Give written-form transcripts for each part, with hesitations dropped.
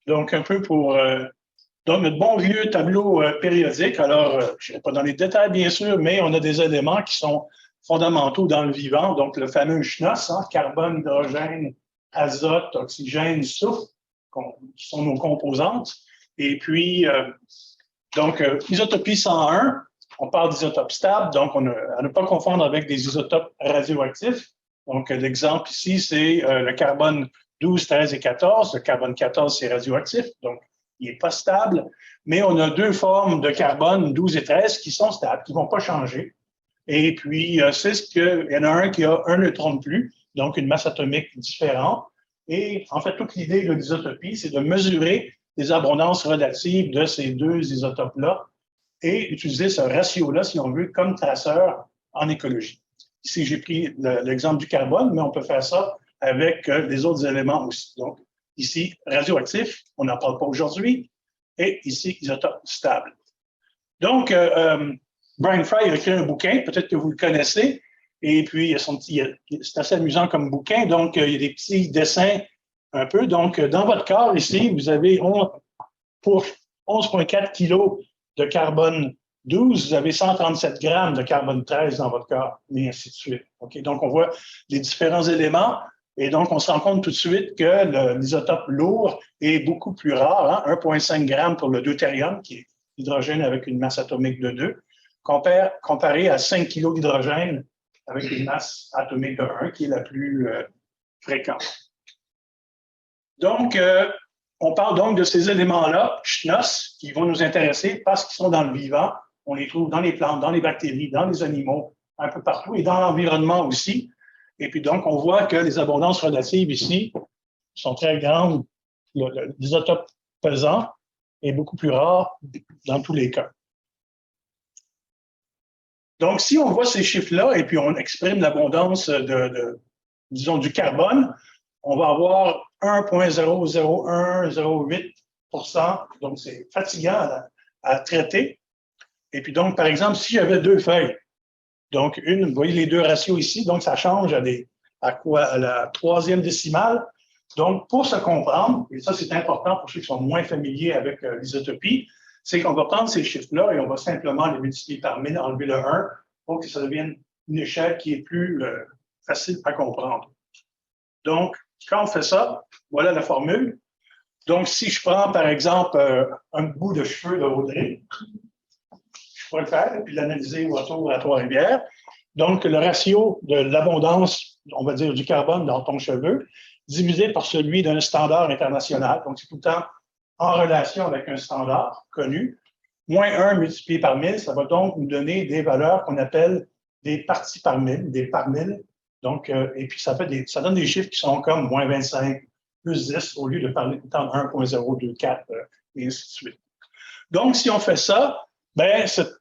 Donc, un peu pour donc notre bon vieux tableau périodique. Alors, je ne vais pas dans les détails, bien sûr, mais on a des éléments qui sont fondamentaux dans le vivant. Donc, le fameux CHNOS, hein, carbone, hydrogène, azote, oxygène, soufre, qui sont nos composantes. Et puis, isotopie 101, on parle d'isotopes stables, donc à ne pas confondre avec des isotopes radioactifs. Donc, l'exemple ici, c'est le carbone 12, 13 et 14. Le carbone 14, c'est radioactif, donc il n'est pas stable. Mais on a deux formes de carbone, 12 et 13, qui sont stables, qui ne vont pas changer. Et puis, il y en a un qui a un neutron de plus, donc une masse atomique différente. Et en fait, toute l'idée de l'isotopie, c'est de mesurer les abondances relatives de ces deux isotopes-là et utiliser ce ratio-là, si on veut, comme traceur en écologie. Ici, j'ai pris l'exemple du carbone, mais on peut faire ça avec les autres éléments aussi. Donc, ici, radioactif, on n'en parle pas aujourd'hui, et ici, isotope stable. Donc, Brian Fry a écrit un bouquin, peut-être que vous le connaissez, et puis c'est assez amusant comme bouquin. Donc, il y a des petits dessins un peu. Donc, dans votre corps, ici, vous avez pour 11,4 kg de carbone 12, vous avez 137 grammes de carbone 13 dans votre corps, et ainsi de suite. Okay? Donc, on voit les différents éléments, et donc, on se rend compte tout de suite que l'isotope lourd est beaucoup plus rare, hein? 1,5 g pour le deutérium, qui est l'hydrogène avec une masse atomique de 2, comparé à 5 kg d'hydrogène avec une masse atomique de 1, qui est la plus fréquente. Donc, on parle donc de ces éléments-là, CHNOS, qui vont nous intéresser parce qu'ils sont dans le vivant. On les trouve dans les plantes, dans les bactéries, dans les animaux, un peu partout, et dans l'environnement aussi. Et puis donc, on voit que les abondances relatives ici sont très grandes. L'isotope pesant est beaucoup plus rare dans tous les cas. Donc, si on voit ces chiffres-là et puis on exprime l'abondance disons, du carbone, on va avoir 1,00108%. Donc, c'est fatigant à traiter. Et puis donc, par exemple, si j'avais deux feuilles, donc vous voyez les deux ratios ici, donc ça change à la troisième décimale. Donc, pour se comprendre, et ça c'est important pour ceux qui sont moins familiers avec l'isotopie, c'est qu'on va prendre ces chiffres-là et on va simplement les multiplier par 1000, enlever le 1, pour que ça devienne une échelle qui est plus facile à comprendre. Donc, quand on fait ça, voilà la formule. Donc, si je prends, par exemple, un bout de cheveux de Audrey, je pourrais le faire et puis l'analyser au retour à Trois-Rivières. Donc, le ratio de l'abondance, on va dire, du carbone dans ton cheveu, divisé par celui d'un standard international. Donc, c'est tout le temps en relation avec un standard connu. Moins 1 multiplié par 1000, ça va donc nous donner des valeurs qu'on appelle des parties par 1000, des par 1000. Donc, et puis, ça donne des chiffres qui sont comme moins 25, plus 10, au lieu de parler tout le temps de 1,024, et ainsi de suite. Donc, si on fait ça, bien, cette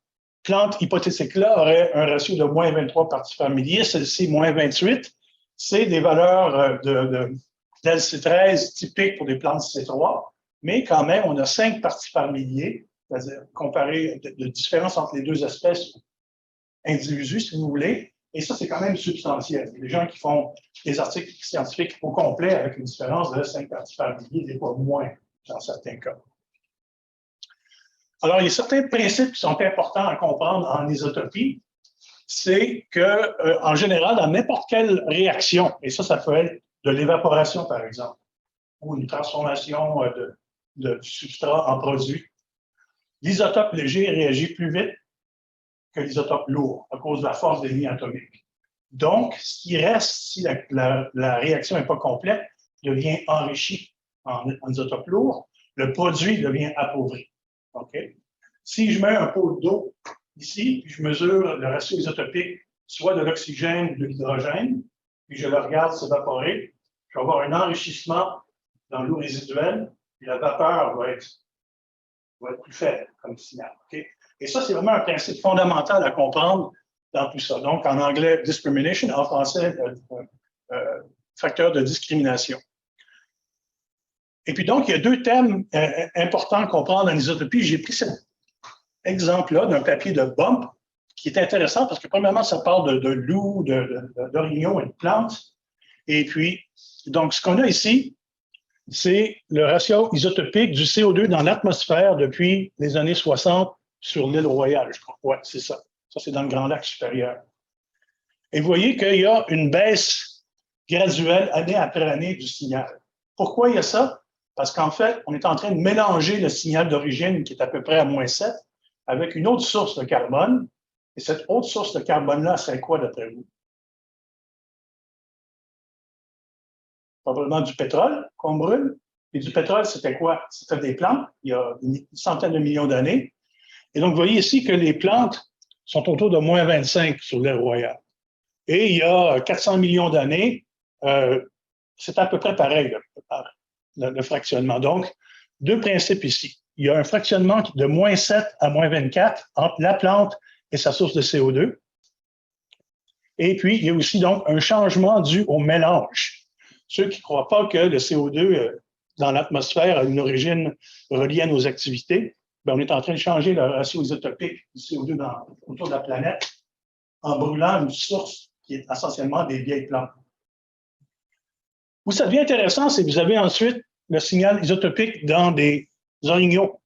plante hypothétique-là aurait un ratio de moins 23 parties par millier, celle-ci, moins 28. C'est des valeurs d'LC13 typiques pour des plantes C3, mais quand même, on a 5 parties par millier, c'est-à-dire comparé de différence entre les deux espèces individus, si vous voulez. Et ça, c'est quand même substantiel. Il y a des gens qui font des articles scientifiques au complet avec une différence de 5 parties par millier, des fois moins dans certains cas. Alors, il y a certains principes qui sont importants à comprendre en isotopie. C'est que, en général, dans n'importe quelle réaction, et ça peut être de l'évaporation, par exemple, ou une transformation de substrat en produit, l'isotope léger réagit plus vite que l'isotope lourd à cause de la force des lignes atomiques. Donc, ce qui reste, si la réaction n'est pas complète, devient enrichi en isotope lourd, le produit devient appauvri. Okay? Si je mets un pot d'eau ici, puis je mesure le ratio isotopique, soit de l'oxygène ou de l'hydrogène, puis je le regarde s'évaporer, je vais avoir un enrichissement dans l'eau résiduelle, puis la vapeur va être plus faible comme signal. Okay? Et ça, c'est vraiment un principe fondamental à comprendre dans tout ça. Donc, en anglais, discrimination, en français, facteur de discrimination. Et puis donc, il y a deux thèmes importants à comprendre en isotopie. J'ai pris cet exemple-là d'un papier de Bump qui est intéressant parce que, premièrement, ça parle de loups, d'orignaux et de plantes. Et puis, donc, ce qu'on a ici, c'est le ratio isotopique du CO2 dans l'atmosphère depuis les années 60 sur l'île Royale, je crois. Oui, c'est ça. Ça, c'est dans le Grand Lac supérieur. Et vous voyez qu'il y a une baisse graduelle année après année du signal. Pourquoi il y a ça? Parce qu'en fait, on est en train de mélanger le signal d'origine, qui est à peu près à -7, avec une autre source de carbone. Et cette autre source de carbone-là, c'est quoi d'après vous? Probablement du pétrole qu'on brûle. Et du pétrole, c'était quoi? C'était des plantes, il y a une centaine de millions d'années. Et donc, vous voyez ici que les plantes sont autour de -25 sur l'île Royale. Et il y a 400 millions d'années, c'est à peu près pareil, le fractionnement. Donc, deux principes ici. Il y a un fractionnement de -7 à -24 entre la plante et sa source de CO2. Et puis, il y a aussi donc un changement dû au mélange. Ceux qui ne croient pas que le CO2 dans l'atmosphère a une origine reliée à nos activités, bien, on est en train de changer le ratio isotopique du CO2 autour de la planète en brûlant une source qui est essentiellement des vieilles plantes. Où ça devient intéressant, c'est que vous avez ensuite le signal isotopique dans des orignaux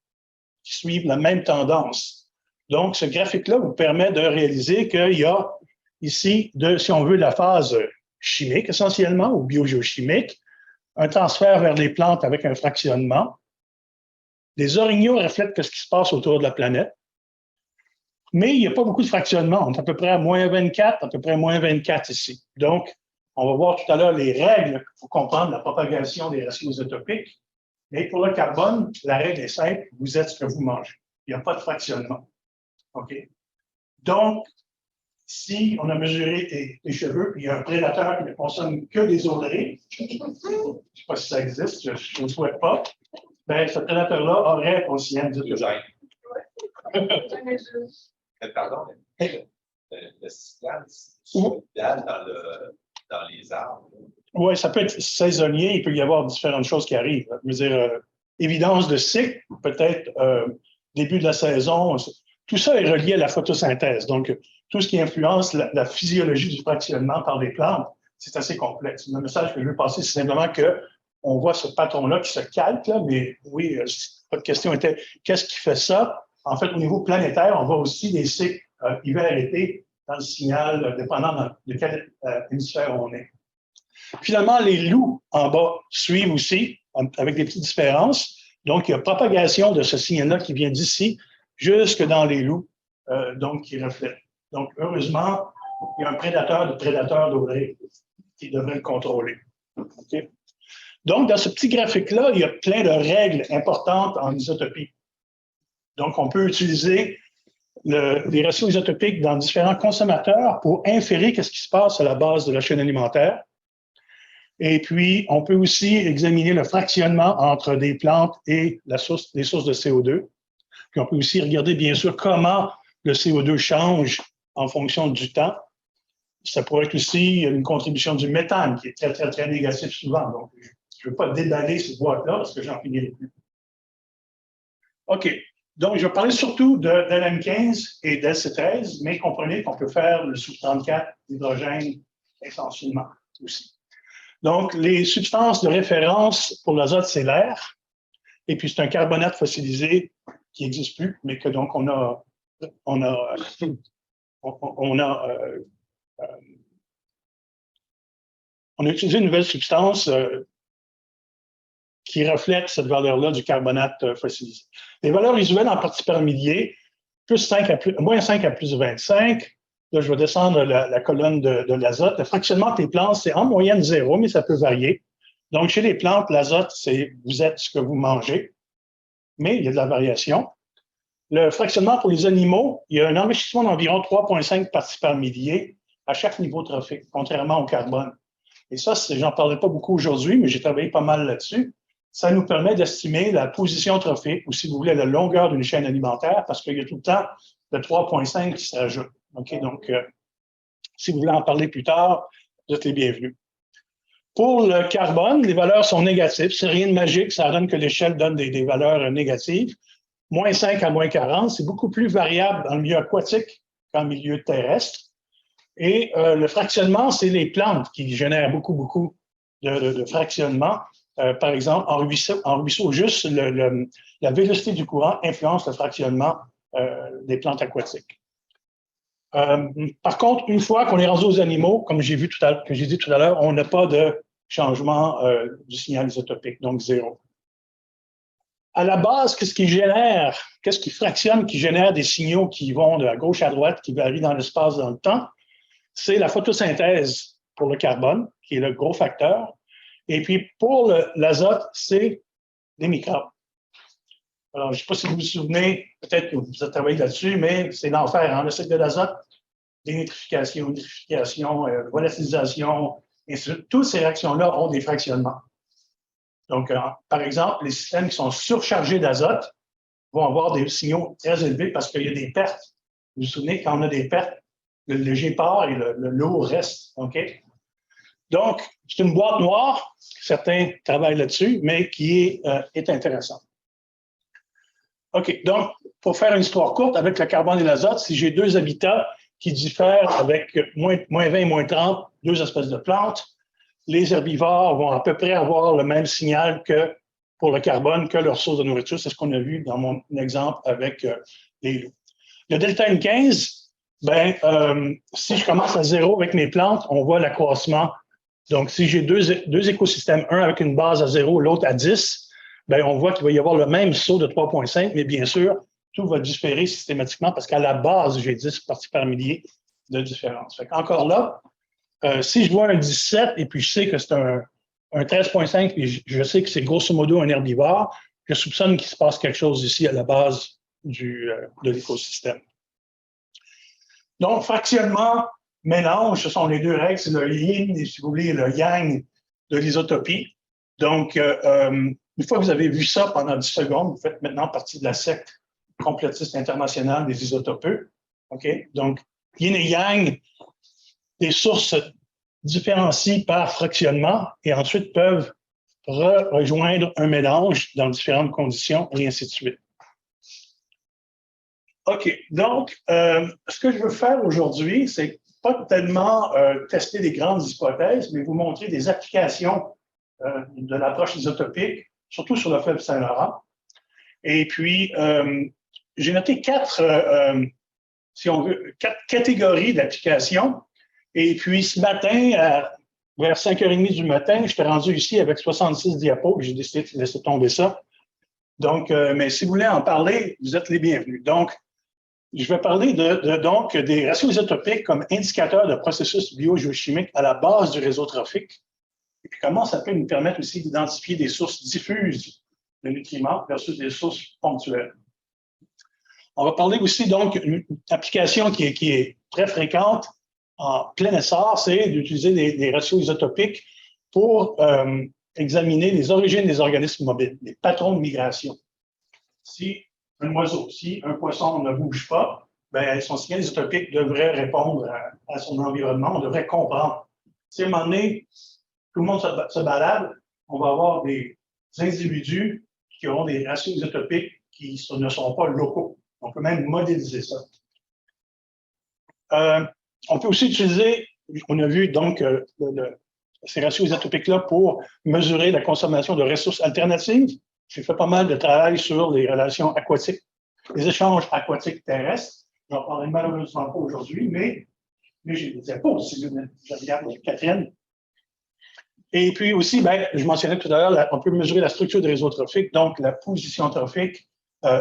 qui suivent la même tendance. Donc, ce graphique-là vous permet de réaliser qu'il y a ici, si on veut, la phase chimique essentiellement ou biogéochimique, un transfert vers les plantes avec un fractionnement. Les orignaux reflètent ce qui se passe autour de la planète. Mais il n'y a pas beaucoup de fractionnement. On est à peu près à -24, à peu près à -24 ici. Donc, on va voir tout à l'heure les règles pour comprendre la propagation des ratios isotopiques. Mais pour le carbone, la règle est simple, vous êtes ce que vous mangez. Il n'y a pas de fractionnement. OK? Donc, si on a mesuré tes cheveux, puis il y a un prédateur qui ne consomme que des oreilles, je ne sais pas si ça existe, je ne le souhaite pas, bien, ce prédateur-là aurait un signal d'isotopique. Pardon, le signal, c'est idéal dans les arbres. Oui, ça peut être saisonnier, il peut y avoir différentes choses qui arrivent. Je veux dire, évidence de cycle, peut-être début de la saison, tout ça est relié à la photosynthèse. Donc, tout ce qui influence la physiologie du fractionnement par les plantes, c'est assez complexe. Le message que je veux passer, c'est simplement qu'on voit ce patron-là qui se calque, là, mais oui, votre question était qu'est-ce qui fait ça? En fait, au niveau planétaire, on voit aussi des cycles hiver-été dans le signal, dépendant de quel hémisphère on est. Finalement, les loups en bas suivent aussi, avec des petites différences. Donc, il y a propagation de ce signal-là qui vient d'ici jusque dans les loups, donc qui reflètent. Donc, heureusement, il y a un prédateur d'oreilles qui devrait le contrôler. Okay? Donc, dans ce petit graphique-là, il y a plein de règles importantes en isotopie. Donc, on peut utiliser les ratios isotopiques dans différents consommateurs pour inférer ce qui se passe à la base de la chaîne alimentaire. Et puis, on peut aussi examiner le fractionnement entre des plantes et les sources de CO2. Puis, on peut aussi regarder, bien sûr, comment le CO2 change en fonction du temps. Ça pourrait être aussi une contribution du méthane, qui est très, très, très négatif souvent. Donc, je ne veux pas déballer cette boîte-là parce que j'en finirai plus. OK. Donc, je vais parler surtout de LM15 et d'LC13, mais comprenez qu'on peut faire le sous-34 d'hydrogène essentiellement aussi. Donc, les substances de référence pour l'azote, c'est l'air. Et puis, c'est un carbonate fossilisé qui n'existe plus, mais que donc on a utilisé une nouvelle substance qui reflète cette valeur-là du carbonate fossilisé. Les valeurs usuelles en parties par millier, moins 5 à plus 25. Là, je vais descendre la colonne de l'azote. Le fractionnement des plantes, c'est en moyenne 0, mais ça peut varier. Donc, chez les plantes, l'azote, c'est vous êtes ce que vous mangez, mais il y a de la variation. Le fractionnement pour les animaux, il y a un enrichissement d'environ 3,5 parties par millier à chaque niveau trophique, contrairement au carbone. Et ça, j'en parlerai pas beaucoup aujourd'hui, mais j'ai travaillé pas mal là-dessus. Ça nous permet d'estimer la position trophique ou, si vous voulez, la longueur d'une chaîne alimentaire, parce qu'il y a tout le temps le 3,5 qui s'ajoute. Okay? Donc, si vous voulez en parler plus tard, vous êtes les bienvenus. Pour le carbone, les valeurs sont négatives. C'est rien de magique, ça donne que l'échelle donne des valeurs négatives. Moins 5 à moins 40, c'est beaucoup plus variable dans le milieu aquatique qu'en milieu terrestre. Et le fractionnement, c'est les plantes qui génèrent beaucoup de fractionnement. par exemple, en ruisseau juste, la vélocité du courant influence le fractionnement des plantes aquatiques. Par contre, une fois qu'on est rendu aux animaux, comme j'ai dit tout à l'heure, on n'a pas de changement du signal isotopique, donc zéro. À la base, qu'est-ce qui fractionne, qui génère des signaux qui vont de la gauche à droite, qui varient dans l'espace, dans le temps? C'est la photosynthèse pour le carbone, qui est le gros facteur. Et puis, pour l'azote, c'est les microbes. Alors, je ne sais pas si vous vous souvenez, peut-être que vous avez travaillé là-dessus, mais c'est l'enfer, hein, le cycle de l'azote, dénitrification, nitrification, volatilisation, et toutes ces réactions-là ont des fractionnements. Donc, par exemple, les systèmes qui sont surchargés d'azote vont avoir des signaux très élevés parce qu'il y a des pertes. Vous vous souvenez, quand on a des pertes, le léger part et le lourd reste. OK? Donc, c'est une boîte noire, certains travaillent là-dessus, mais qui est intéressante. OK, donc, pour faire une histoire courte, avec le carbone et l'azote, si j'ai deux habitats qui diffèrent avec moins 20 et moins 30, deux espèces de plantes, les herbivores vont à peu près avoir le même signal que pour le carbone, que leur source de nourriture. C'est ce qu'on a vu dans mon exemple avec les loups. Le delta N15, si je commence à zéro avec mes plantes, on voit l'accroissement. Donc, si j'ai deux écosystèmes, un avec une base à 0, l'autre à 10, on voit qu'il va y avoir le même saut de 3,5, mais bien sûr, tout va différer systématiquement parce qu'à la base, j'ai 10 parties par millier de différence. Encore là, si je vois un 17 et puis je sais que c'est un 13,5 et je sais que c'est grosso modo un herbivore, je soupçonne qu'il se passe quelque chose ici à la base de l'écosystème. Donc, fractionnement, mélange, ce sont les deux règles, c'est le yin et, si vous voulez, le yang de l'isotopie. Donc, une fois que vous avez vu ça pendant 10 secondes, vous faites maintenant partie de la secte complotiste internationale des isotopeux. OK? Donc, yin et yang, des sources différencient par fractionnement et ensuite peuvent rejoindre un mélange dans différentes conditions et ainsi de suite. OK. Donc, ce que je veux faire aujourd'hui, c'est pas tellement tester des grandes hypothèses, mais vous montrer des applications de l'approche isotopique, surtout sur le fleuve Saint-Laurent. Et puis, j'ai noté quatre catégories d'applications. Et puis, ce matin, vers 5h30 du matin, je suis rendu ici avec 66 diapos. J'ai décidé de laisser tomber ça. Donc, mais si vous voulez en parler, vous êtes les bienvenus. Donc, je vais parler donc des ratios isotopiques comme indicateurs de processus biogéochimiques à la base du réseau trophique. Et puis, comment ça peut nous permettre aussi d'identifier des sources diffuses de nutriments versus des sources ponctuelles. On va parler aussi, donc, d'une application qui est très fréquente en plein essor, c'est d'utiliser des ratios isotopiques pour examiner les origines des organismes mobiles, les patrons de migration. Si un oiseau, si un poisson ne bouge pas, son signal isotopique devrait répondre à son environnement, on devrait comprendre. Si à un moment donné, tout le monde se balade, on va avoir des individus qui auront des ratios isotopiques qui ne sont pas locaux. On peut même modéliser ça. On peut aussi utiliser, on a vu donc ces ratios isotopiques-là pour mesurer la consommation de ressources alternatives. J'ai fait pas mal de travail sur les relations aquatiques, les échanges aquatiques terrestres. Je n'en parlerai malheureusement pas aujourd'hui, mais j'ai des diapos si je regarde Catherine. Et puis aussi, je mentionnais tout à l'heure, on peut mesurer la structure du réseau trophique, donc la position trophique,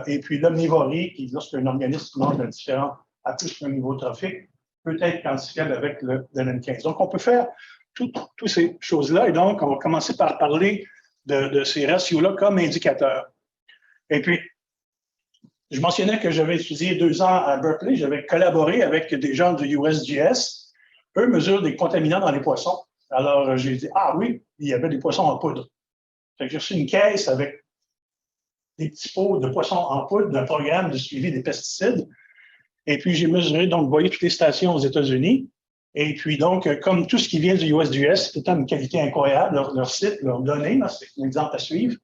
et puis l'omnivorie, qui, lorsqu'un organisme mange différent à plus d'un niveau trophique, peut être quantifiable avec le N15. Donc, on peut faire toutes ces choses-là, et donc, on va commencer par parler de ces ratios-là comme indicateurs. Et puis, je mentionnais que j'avais étudié 2 ans à Berkeley, j'avais collaboré avec des gens du USGS. Eux mesurent des contaminants dans les poissons. Alors, j'ai dit, ah oui, il y avait des poissons en poudre. Fait que j'ai reçu une caisse avec des petits pots de poissons en poudre d'un programme de suivi des pesticides. Et puis, j'ai mesuré, donc, vous voyez toutes les stations aux États-Unis. Et puis, donc, comme tout ce qui vient du USGS, c'est une qualité incroyable, leur site, leurs données, c'est un exemple à suivre.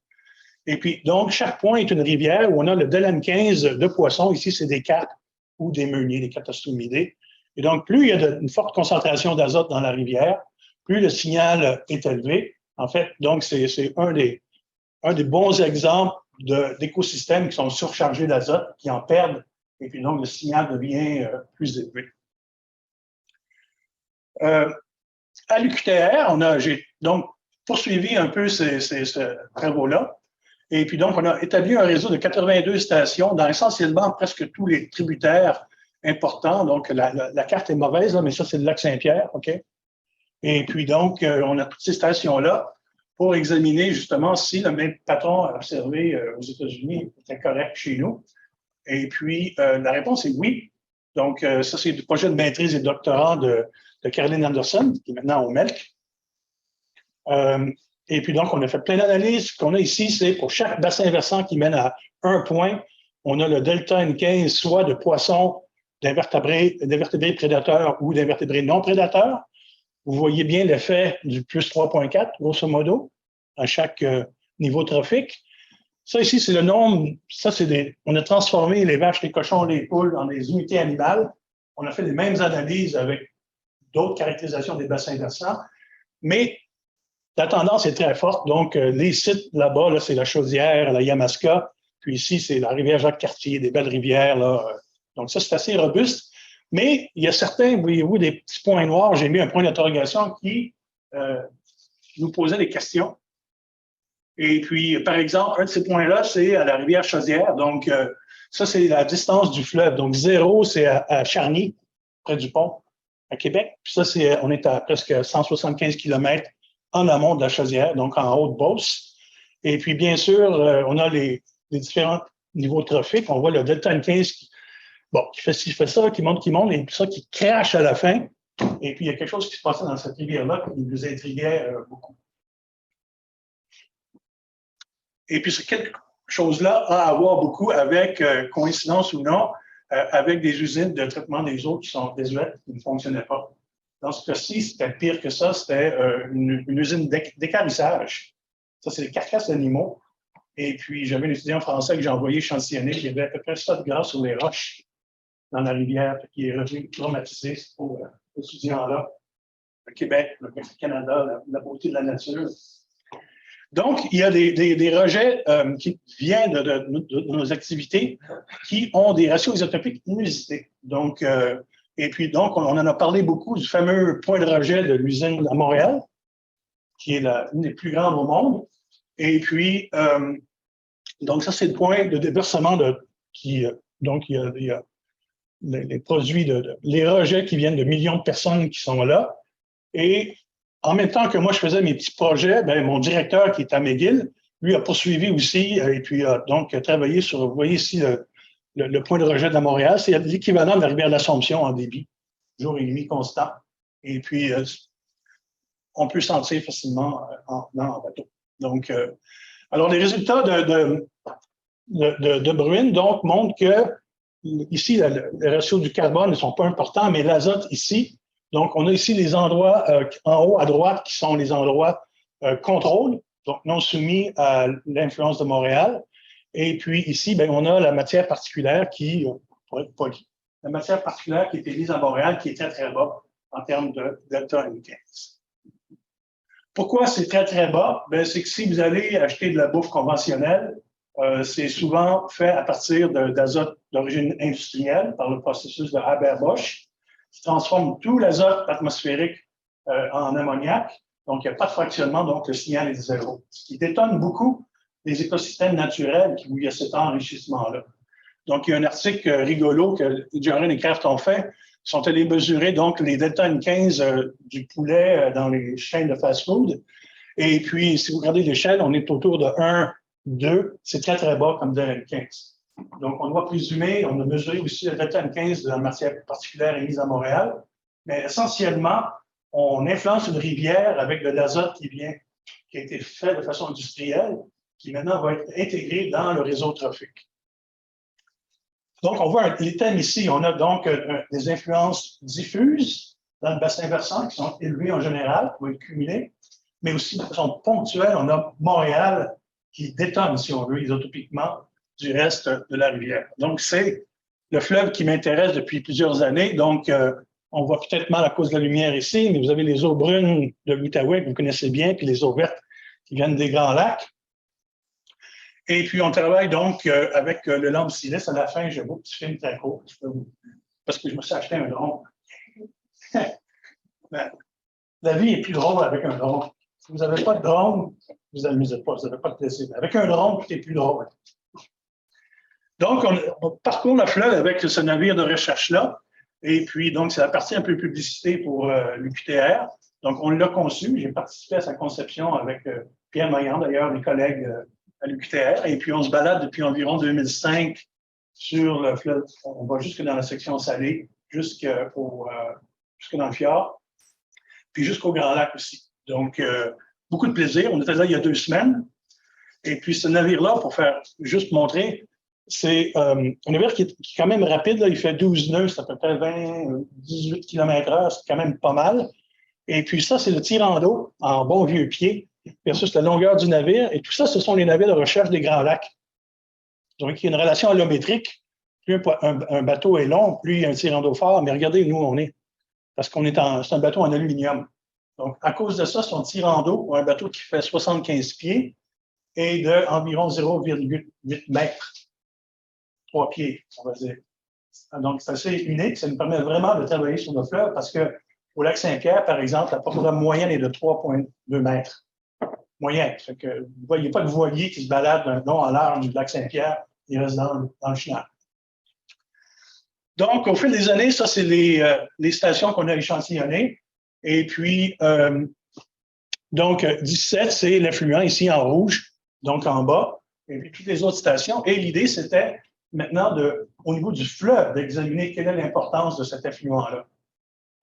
Et puis, donc, chaque point est une rivière où on a le N15 de poissons. Ici, c'est des carpes ou des meuniers, des catastrophides. Et donc, plus il y a une forte concentration d'azote dans la rivière, plus le signal est élevé. En fait, donc, c'est un des bons exemples d'écosystèmes qui sont surchargés d'azote, qui en perdent, et puis donc le signal devient plus élevé. À l'UQTR, j'ai donc poursuivi un peu ces travaux-là. Et puis donc, on a établi un réseau de 82 stations dans essentiellement presque tous les tributaires importants. Donc, la carte est mauvaise, là, mais ça, c'est le lac Saint-Pierre, OK? Et puis donc, on a toutes ces stations-là pour examiner justement si le même patron observé aux États-Unis était correct chez nous. Et puis, la réponse est oui. Donc, ça, c'est du projet de maîtrise et de doctorat de Caroline Anderson, qui est maintenant au MELC. Et puis donc, on a fait plein d'analyses. Ce qu'on a ici, c'est pour chaque bassin versant qui mène à un point, on a le delta N15, soit de poissons, d'invertébrés prédateurs ou d'invertébrés non prédateurs. Vous voyez bien l'effet du plus 3,4, grosso modo, à chaque niveau trophique. Ça ici, c'est le nombre, on a transformé les vaches, les cochons, les poules en des unités animales. On a fait les mêmes analyses avec d'autres caractérisations des bassins versants, mais la tendance est très forte. Donc, les sites là-bas, là, c'est la Chaudière, la Yamaska, puis ici, c'est la rivière Jacques-Cartier, des belles rivières, là. Donc, ça, c'est assez robuste. Mais il y a certains, voyez-vous, des petits points noirs. J'ai mis un point d'interrogation qui nous posait des questions. Et puis, par exemple, un de ces points-là, c'est à la rivière Chaudière. Donc, ça, c'est la distance du fleuve. Donc, 0, c'est à Charny, près du pont, à Québec. Puis ça, on est à presque 175 km en amont de la Chaudière, donc en Haute-Beauce. Et puis, bien sûr, on a les différents niveaux trophiques. On voit le delta N15 qui fait ça, qui monte, et puis ça qui crache à la fin. Et puis, il y a quelque chose qui se passait dans cette rivière-là qui nous intriguait beaucoup. Et puis, c'est quelque chose-là a à voir beaucoup avec, coïncidence ou non, avec des usines de traitement des eaux qui sont désuètes, qui ne fonctionnaient pas. Dans ce cas-ci, c'était pire que ça, c'était une usine d'écarissage. Ça, c'est les carcasses d'animaux. Et puis, j'avais un étudiant français que j'ai envoyé échantillonner, il y avait à peu près ça de gras sur les roches dans la rivière, qui est revenu traumatisé pour étudiant-là. Le Québec, le Canada, la beauté de la nature. Donc, il y a des rejets qui viennent de nos activités qui ont des ratios isotopiques inusités. Donc, et puis, donc, on en a parlé beaucoup du fameux point de rejet de l'usine à Montréal, qui est une des plus grandes au monde. Et puis, donc, ça, c'est le point de déversement donc, il y a les produits, les rejets qui viennent de millions de personnes qui sont là. Et en même temps que moi, je faisais mes petits projets, mon directeur qui est à McGill, lui a poursuivi aussi et puis a donc travaillé sur, vous voyez ici, le point de rejet de Montréal, c'est l'équivalent de la rivière de l'Assomption en débit, jour et nuit constant. Et puis, on peut sentir facilement en bateau. Donc, alors, les résultats de Bruin, donc, montrent que ici, les ratios du carbone ne sont pas importants, mais l'azote ici, donc, on a ici les endroits en haut à droite qui sont les endroits contrôle, donc non soumis à l'influence de Montréal. Et puis ici, on a la matière particulière qui était mise à Montréal, qui est très, très bas en termes de delta N15. Pourquoi c'est très, très bas? C'est que si vous allez acheter de la bouffe conventionnelle, c'est souvent fait à partir d'azote d'origine industrielle par le processus de Haber-Bosch, qui transforme tout l'azote atmosphérique en ammoniac. Donc, il n'y a pas de fractionnement, donc le signal est zéro. Ce qui détonne beaucoup les écosystèmes naturels où il y a cet enrichissement-là. Donc, il y a un article rigolo que Jaron et Kraft ont fait. Ils sont allés mesurer donc les delta N15 du poulet dans les chaînes de fast-food. Et puis, si vous regardez l'échelle, on est autour de 1, 2. C'est très, très bas comme delta N15. Donc, on doit présumer, on a mesuré aussi le delta N15 de la matière particulière émise à Montréal. Mais essentiellement, on influence une rivière avec de l'azote qui a été fait de façon industrielle, qui maintenant va être intégré dans le réseau trophique. Donc, on voit les thèmes ici. On a donc des influences diffuses dans le bassin versant qui sont élevées en général, qui vont être cumulées, mais aussi de façon ponctuelle, on a Montréal qui détonne, si on veut, isotopiquement du reste de la rivière. Donc, c'est le fleuve qui m'intéresse depuis plusieurs années. Donc, on voit peut-être mal à cause de la lumière ici, mais vous avez les eaux brunes de l'Outaouais que vous connaissez bien, puis les eaux vertes qui viennent des Grands Lacs. Et puis, on travaille donc avec le lampe silice. À la fin, j'ai un beau petit film très court, parce que je me suis acheté un drone. La vie est plus drôle avec un drone. Si vous n'avez pas de drone, vous n'amusez pas, vous n'avez pas de plaisir. Avec un drone, tout est plus drôle. Donc, on parcourt le fleuve avec ce navire de recherche-là. Et puis, donc, c'est la partie un peu publicité pour l'UQTR. Donc, on l'a conçu. J'ai participé à sa conception avec Pierre Maillan, d'ailleurs, mes collègues à l'UQTR. Et puis, on se balade depuis environ 2005 sur le fleuve. On va jusque dans la section salée, jusque dans le fjord, puis jusqu'au Grand Lac aussi. Donc, beaucoup de plaisir. On était là il y a 2 semaines. Et puis, ce navire-là, pour faire juste montrer, c'est un navire qui est quand même rapide. Là. Il fait 12 nœuds, c'est à peu près 18 km/h, c'est quand même pas mal. Et puis ça, c'est le tirant d'eau en bon vieux pied versus la longueur du navire. Et tout ça, ce sont les navires de recherche des Grands Lacs. Donc, il y a une relation allométrique. Plus un bateau est long, plus il y a un tirant d'eau fort. Mais regardez, nous, on est. Parce qu'on est c'est un bateau en aluminium. Donc, à cause de ça, son tirant d'eau, un bateau qui fait 75 pieds, est d'environ 0,8 mètres. 3 pieds, on va dire. Donc, c'est assez unique. Ça nous permet vraiment de travailler sur le fleuve parce qu'au lac Saint-Pierre, par exemple, la profondeur moyenne est de 3,2 mètres. Moyenne. Fait que vous ne voyez pas de voilier qui se balade d'un long en large du lac Saint-Pierre. Il reste dans le chenal. Donc, au fil des années, ça, c'est les stations qu'on a échantillonnées. Et puis, donc, 17, c'est l'effluent ici en rouge, donc en bas. Et puis, toutes les autres stations. Et l'idée, c'était maintenant, au niveau du fleuve, d'examiner quelle est l'importance de cet effluent-là.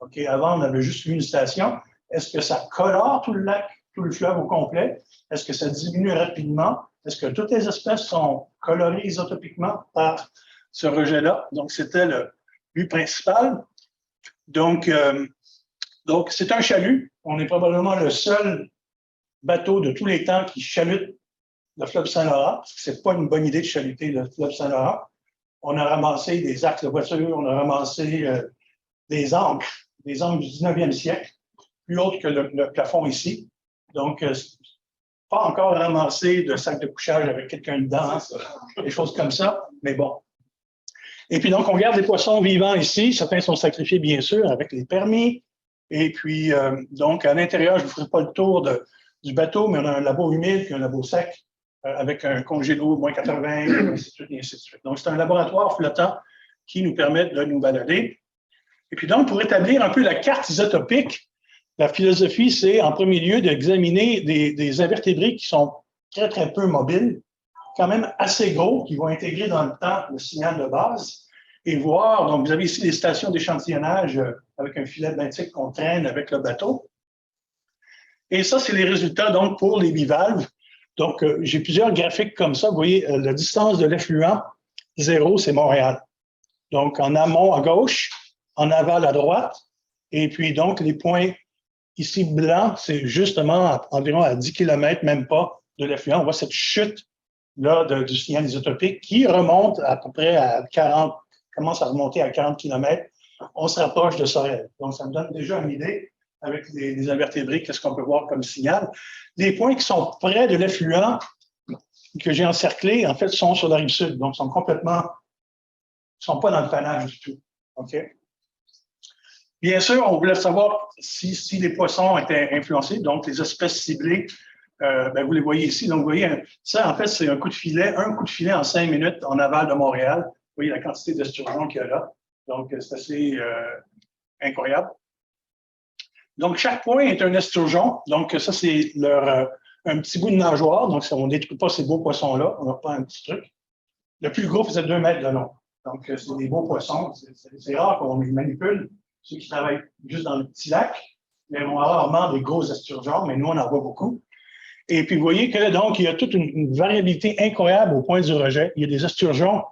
OK, avant, on avait juste une station. Est-ce que ça colore tout le lac, tout le fleuve au complet? Est-ce que ça diminue rapidement? Est-ce que toutes les espèces sont colorées isotopiquement par ce rejet-là? Donc, c'était le but principal. Donc c'est un chalut. On est probablement le seul bateau de tous les temps qui chalute le fleuve Saint-Laurent, parce que c'est pas une bonne idée de chaluter le fleuve Saint-Laurent. On a ramassé des axes de voiture, on a ramassé des ancres du 19e siècle, plus hautes que le plafond ici. Donc, pas encore ramassé de sacs de couchage avec quelqu'un dedans, des choses comme ça, mais bon. Et puis, donc, on garde des poissons vivants ici. Certains sont sacrifiés, bien sûr, avec les permis. Et puis, donc, à l'intérieur, je ne vous ferai pas le tour du bateau, mais on a un labo humide puis un labo sec avec un congélo moins 80, et ainsi de suite, et ainsi de suite. Donc, c'est un laboratoire flottant qui nous permet de nous balader. Et puis, donc, pour établir un peu la carte isotopique, la philosophie, c'est en premier lieu d'examiner des invertébrés qui sont très, très peu mobiles, quand même assez gros, qui vont intégrer dans le temps le signal de base et voir, donc vous avez ici les stations d'échantillonnage avec un filet benthique qu'on traîne avec le bateau. Et ça, c'est les résultats donc pour les bivalves. Donc, j'ai plusieurs graphiques comme ça. Vous voyez, la distance de l'effluent, 0, c'est Montréal. Donc, en amont à gauche, en aval à droite. Et puis, donc, les points ici blancs, c'est justement environ à 10 km, même pas, de l'effluent. On voit cette chute là, du signal isotopique qui remonte à peu près à 40, commence à remonter à 40 km. On se rapproche de Sorel. Donc, ça me donne déjà une idée avec les invertébrés, qu'est-ce qu'on peut voir comme signal. Les points qui sont près de l'effluent que j'ai encerclés, en fait, sont sur la rive sud. Donc, sont complètement, sont pas dans le panache du tout. OK? Bien sûr, on voulait savoir si les poissons étaient influencés, donc les espèces ciblées. Vous les voyez ici. Donc, vous voyez, ça, en fait, c'est un coup de filet en 5 minutes en aval de Montréal. Vous voyez la quantité d'esturgeons qu'il y a là. Donc, c'est assez incroyable. Donc, chaque point est un esturgeon. Donc, ça, c'est un petit bout de nageoire. Donc, on ne détruit pas ces beaux poissons-là. On n'a pas un petit truc. Le plus gros faisait 2 mètres de long. Donc, c'est des beaux poissons. C'est rare qu'on les manipule. Ceux qui travaillent juste dans le petit lac, ils vont avoir rarement des gros esturgeons, mais nous, on en voit beaucoup. Et puis, vous voyez que donc, il y a toute une variabilité incroyable au point du rejet. Il y a des esturgeons,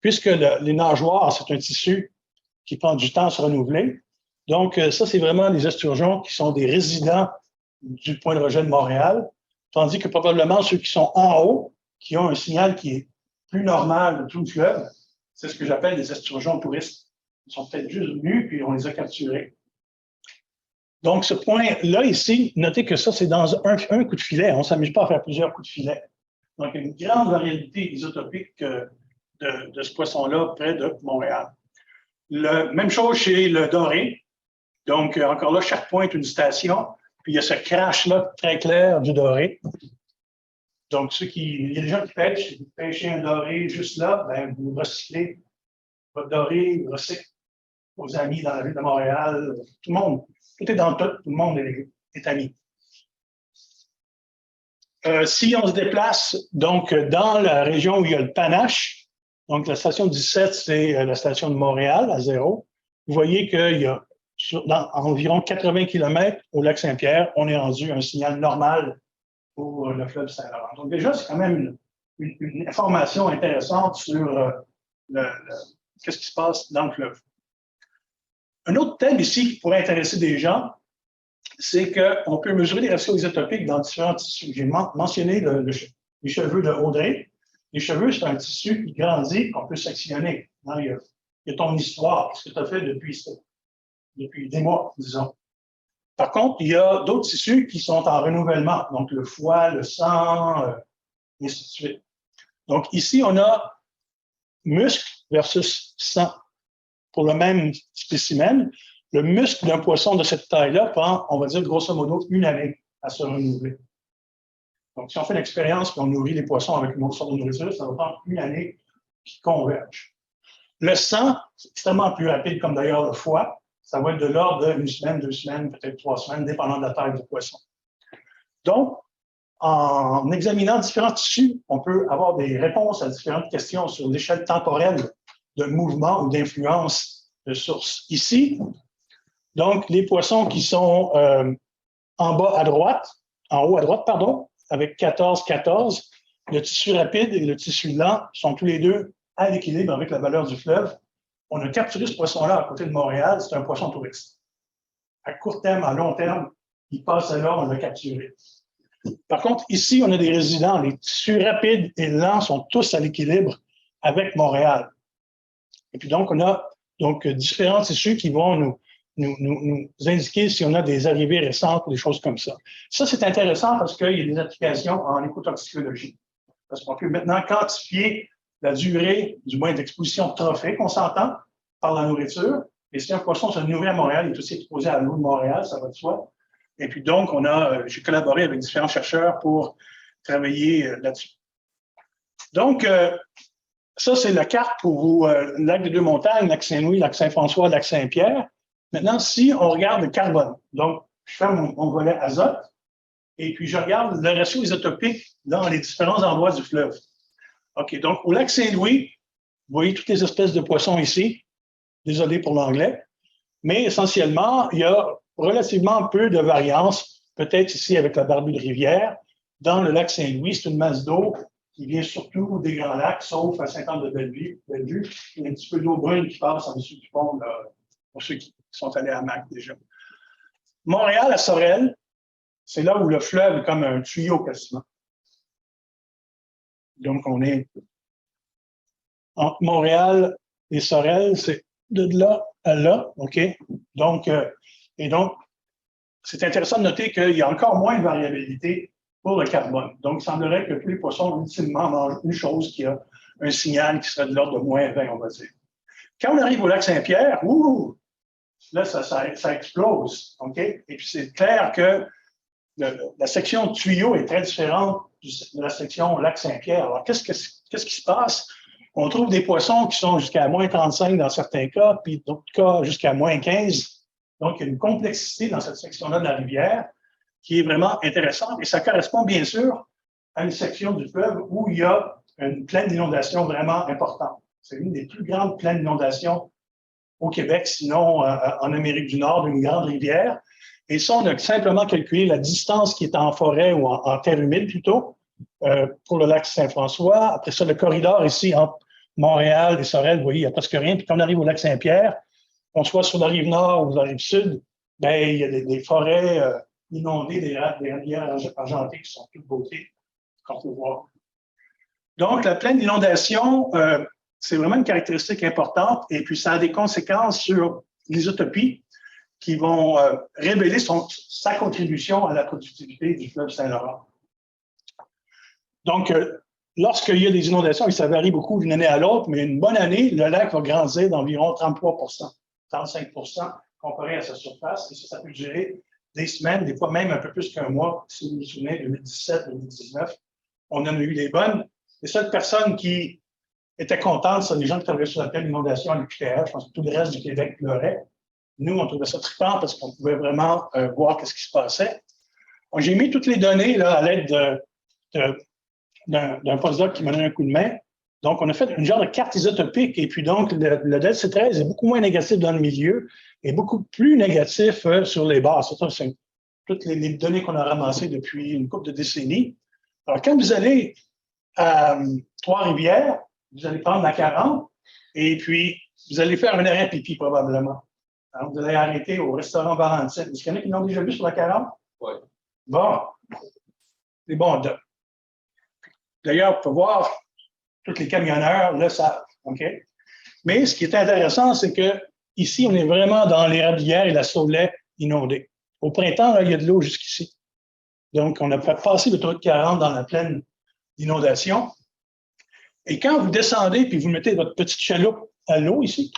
puisque les nageoires, c'est un tissu qui prend du temps à se renouveler. Donc, ça, c'est vraiment les esturgeons qui sont des résidents du point de rejet de Montréal, tandis que probablement ceux qui sont en haut, qui ont un signal qui est plus normal de tout le fleuve, c'est ce que j'appelle des esturgeons touristes. Ils sont peut-être juste venus, puis on les a capturés. Donc, ce point-là ici, notez que ça, c'est dans un coup de filet. On ne s'amuse pas à faire plusieurs coups de filet. Donc, une grande variabilité isotopique de ce poisson-là près de Montréal. Même chose chez le doré. Donc, encore là, chaque point est une station. Puis, il y a ce crash-là très clair du doré. Donc, il y a des gens qui pêchent. Vous pêchez un doré juste là, ben, vous recyclez votre doré, vous recyclez vos amis dans la ville de Montréal. Tout le monde, tout est dans tout le monde est ami. Si on se déplace donc dans la région où il y a le panache, donc la station 17, c'est la station de Montréal à 0, vous voyez qu'il y a dans environ 80 km au lac Saint-Pierre, on est rendu à un signal normal pour le fleuve Saint-Laurent. Donc déjà, c'est quand même une information intéressante sur qu'est-ce qui se passe dans le fleuve. Un autre thème ici qui pourrait intéresser des gens, c'est qu'on peut mesurer les ratios isotopiques dans différents tissus. J'ai mentionné les cheveux de Audrey. Les cheveux, c'est un tissu qui grandit, qu'on peut sectionner. Il y a ton histoire, ce que tu as fait depuis des mois, disons. Par contre, il y a d'autres tissus qui sont en renouvellement, donc le foie, le sang, et ainsi de suite. Donc ici, on a muscle versus sang pour le même spécimen. Le muscle d'un poisson de cette taille-là prend, on va dire, grosso modo, 1 année à se renouveler. Donc, si on fait l'expérience qu'on nourrit les poissons avec une autre sorte de nourriture, ça va prendre 1 année qui converge. Le sang, c'est extrêmement plus rapide, comme d'ailleurs le foie. Ça va être de l'ordre d'1 semaine, 2 semaines, peut-être 3 semaines, dépendant de la taille du poisson. Donc, en examinant différents tissus, on peut avoir des réponses à différentes questions sur l'échelle temporelle de mouvement ou d'influence de source. Ici, donc, les poissons qui sont en bas à droite, en haut à droite, pardon, avec 14-14, le tissu rapide et le tissu lent sont tous les deux à l'équilibre avec la valeur du fleuve. On a capturé ce poisson-là à côté de Montréal, c'est un poisson touriste. À court terme, à long terme, il passe là, on l'a capturé. Par contre, ici, on a des résidents. Les tissus rapides et lents sont tous à l'équilibre avec Montréal. Et puis donc, on a différents tissus qui vont nous indiquer si on a des arrivées récentes ou des choses comme ça. Ça, c'est intéressant parce qu'il y a des applications en écotoxicologie. Parce qu'on peut maintenant quantifier la durée, du moins d'exposition de trophée qu'on s'entend par la nourriture. Et si un poisson se nourrit à Montréal, il est aussi exposé à l'eau de Montréal, ça va de soi. Et puis donc, j'ai collaboré avec différents chercheurs pour travailler là-dessus. Donc, ça, c'est la carte pour vous, lac des Deux-Montagnes, lac Saint-Louis, lac Saint-François, lac Saint-Pierre. Maintenant, si on regarde le carbone, donc je fais mon volet azote, et puis je regarde le ratio isotopique dans les différents endroits du fleuve. OK, donc au lac Saint-Louis, vous voyez toutes les espèces de poissons ici. Désolé pour l'anglais. Mais essentiellement, il y a relativement peu de variance, peut-être ici avec la barbue de rivière. Dans le lac Saint-Louis, c'est une masse d'eau qui vient surtout des Grands Lacs, sauf à Saint-Anne-de-Bellevue. Il y a un petit peu d'eau brune qui passe en dessous du pont, là, pour ceux qui sont allés à Mac déjà. Montréal à Sorel, c'est là où le fleuve est comme un tuyau quasiment. Donc, on est entre Montréal et Sorel, c'est de là à là, OK? Donc, c'est intéressant de noter qu'il y a encore moins de variabilité pour le carbone. Donc, il semblerait que tous les poissons, ultimement, mangent une chose qui a un signal qui serait de l'ordre de moins 20, on va dire. Quand on arrive au lac Saint-Pierre, là, ça explose, OK? Et puis, c'est clair que la section tuyau est très différente de la section lac Saint-Pierre. Alors, qu'est-ce qui se passe? On trouve des poissons qui sont jusqu'à moins 35 dans certains cas, puis d'autres cas jusqu'à moins 15. Donc, il y a une complexité dans cette section-là de la rivière qui est vraiment intéressante. Et ça correspond bien sûr à une section du fleuve où il y a une plaine d'inondation vraiment importante. C'est une des plus grandes plaines d'inondation au Québec, sinon en Amérique du Nord, d'une grande rivière. Et ça, on a simplement calculé la distance qui est en forêt ou en terre humide plutôt, pour le lac Saint-François. Après ça, le corridor ici entre Montréal et Sorel, vous voyez, il n'y a presque rien. Puis quand on arrive au lac Saint-Pierre, qu'on soit sur la rive nord ou la rive sud, bien, il y a des forêts inondées, des rivières argentées qui sont toutes beautés, qu'on peut voir. Donc, la plaine d'inondation, c'est vraiment une caractéristique importante et puis ça a des conséquences sur l'isotopie qui vont révéler sa contribution à la productivité du fleuve Saint-Laurent. Donc, lorsqu'il y a des inondations, et ça varie beaucoup d'une année à l'autre, mais une bonne année, le lac va grandir d'environ 33 35 comparé à sa surface, et ça peut durer des semaines, des fois même un peu plus qu'un mois. Si vous vous souvenez, 2017, 2019, on en a eu des bonnes. Les seules personnes qui étaient contentes, c'est les gens qui travaillaient sur la pleine inondation à l'UQTR. Je pense que tout le reste du Québec pleurait. Nous, on trouvait ça trippant parce qu'on pouvait vraiment voir ce qui se passait. J'ai mis toutes les données là, à l'aide d'un postdoc qui m'a donné un coup de main. Donc, on a fait une genre de carte isotopique et puis donc, le delta 13 est beaucoup moins négatif dans le milieu et beaucoup plus négatif sur les bords. C'est toutes les données qu'on a ramassées depuis une couple de décennies. Alors, quand vous allez à Trois-Rivières, vous allez prendre la 40 et puis vous allez faire un arrêt pipi probablement. Alors, vous allez arrêter au restaurant Valentine. Est-ce qu'il y en a qui l'ont déjà vu sur la 40? Oui. Bon. C'est bon. D'ailleurs, on peut voir, tous les camionneurs le savent. OK? Mais ce qui est intéressant, c'est que ici, on est vraiment dans les Rablières et la Saulay inondée. Au printemps, là, il y a de l'eau jusqu'ici. Donc, on a fait passer l'autoroute 40 dans la plaine d'inondation. Et quand vous descendez puis vous mettez votre petite chaloupe à l'eau ici,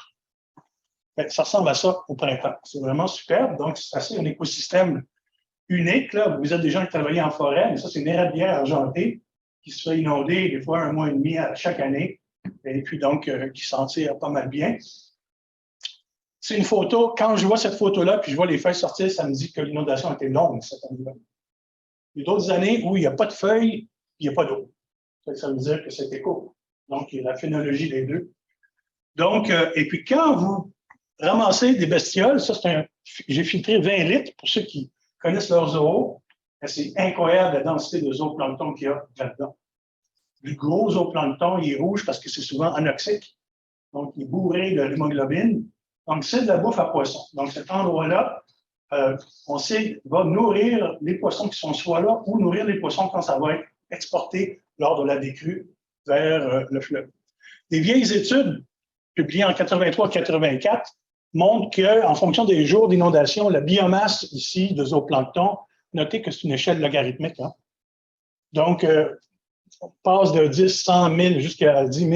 ça ressemble à ça au printemps. C'est vraiment superbe. Donc, c'est assez un écosystème unique. Là. Vous êtes des gens qui travaillent en forêt, mais ça, c'est une érablière argentée qui se fait inonder des fois 1 mois et demi à chaque année. Et puis donc, qui s'en tire pas mal bien. C'est une photo. Quand je vois cette photo-là, puis je vois les feuilles sortir, ça me dit que l'inondation a été longue cette année-là. Il y a d'autres années où il n'y a pas de feuilles, puis il n'y a pas d'eau. Ça veut dire que c'était court. Donc, il y a la phénologie des deux. Donc, et puis quand vous ramassez des bestioles, ça c'est j'ai filtré 20 litres pour ceux qui connaissent leurs zoos. C'est incroyable la densité de zooplancton qu'il y a là-dedans. Le gros zooplancton, il est rouge parce que c'est souvent anoxique. Donc, il est bourré de l'hémoglobine. Donc, c'est de la bouffe à poissons. Donc, cet endroit-là, on sait, va nourrir les poissons qui sont soit là ou nourrir les poissons quand ça va être exporté lors de la décrue vers le fleuve. Des vieilles études publiées en 83-84 montrent qu'en fonction des jours d'inondation, la biomasse ici de zooplancton, notez que c'est une échelle logarithmique. Hein? Donc, on passe de 10, 100 000 jusqu'à 10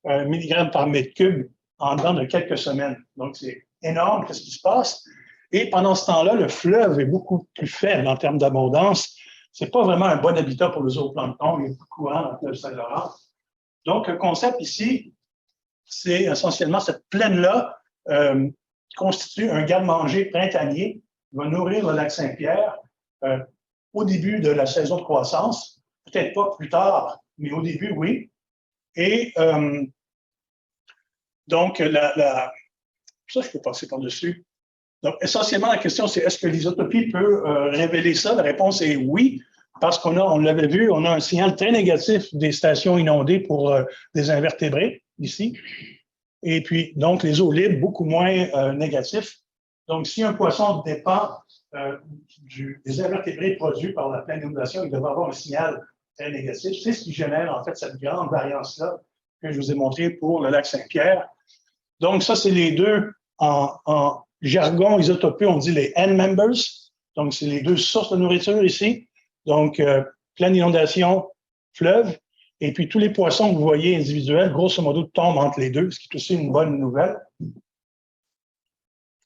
000 milligrammes par mètre cube en dedans de quelques semaines. Donc, c'est énorme, qu'est-ce qui se passe? Et pendant ce temps-là, le fleuve est beaucoup plus faible en termes d'abondance. C'est pas vraiment un bon habitat pour le zooplancton. Il y a beaucoup de courant dans le fleuve Saint-Laurent. Donc, le concept ici, c'est essentiellement cette plaine-là constitue un garde-manger printanier qui va nourrir le lac Saint-Pierre au début de la saison de croissance. Peut-être pas plus tard, mais au début, oui. Et donc, ça, je peux passer par-dessus. Donc, essentiellement, la question, c'est est-ce que l'isotopie peut révéler ça? La réponse est oui, parce on l'avait vu, on a un signal très négatif des stations inondées pour des invertébrés ici. Et puis, donc, les eaux libres, beaucoup moins négatifs. Donc, si un poisson dépend des invertébrés produits par la pleine inondation, il devrait avoir un signal très négatif. C'est ce qui génère, en fait, cette grande variance-là que je vous ai montré pour le lac Saint-Pierre. Donc, ça, c'est les deux, en jargon isotopie, on dit les end members. Donc, c'est les deux sources de nourriture ici. Donc, pleine inondation, fleuve. Et puis, tous les poissons que vous voyez individuels, grosso modo, tombent entre les deux, ce qui est aussi une bonne nouvelle.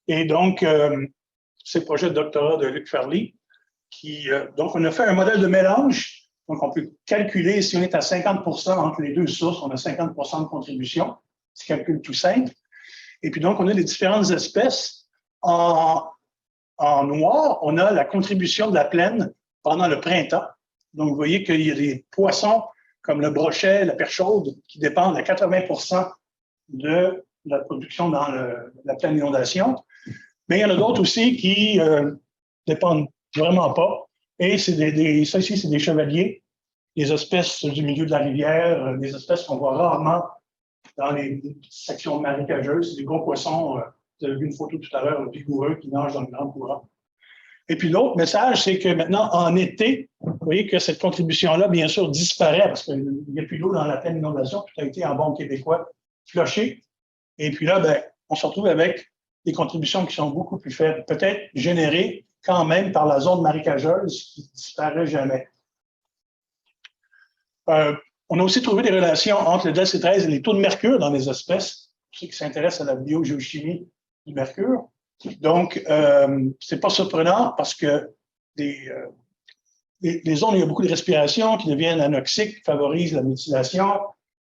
Et donc, c'est le projet de doctorat de Luc Farley. Donc, on a fait un modèle de mélange. Donc, on peut calculer, si on est à 50 entre les deux sources, on a 50 de contribution. C'est un calcul tout simple. Et puis, donc, on a les différentes espèces. En noir, on a la contribution de la plaine pendant le printemps. Donc, vous voyez qu'il y a des poissons comme le brochet, la perche chaude, qui dépendent à 80 de la production dans la pleine inondation. Mais il y en a d'autres aussi qui dépendent vraiment pas. Et ça ici, c'est des chevaliers, des espèces du milieu de la rivière, des espèces qu'on voit rarement dans les sections marécageuses. C'est des gros poissons. Vous avez vu une photo tout à l'heure, vigoureux, qui nagent dans le grand courant. Et puis l'autre message, c'est que maintenant, en été, vous voyez que cette contribution-là, bien sûr, disparaît parce qu'il n'y a plus d'eau dans la pleine inondation. Tout a été, en bon québécois, flushé. Et puis là, ben, on se retrouve avec des contributions qui sont beaucoup plus faibles, peut-être générées quand même par la zone marécageuse qui disparaît jamais. On a aussi trouvé des relations entre le DELC13 et les taux de mercure dans les espèces, pour ceux qui s'intéressent à la biogéochimie du mercure. Donc, c'est pas surprenant parce que les zones où il y a beaucoup de respiration qui deviennent anoxiques favorisent la mutilation.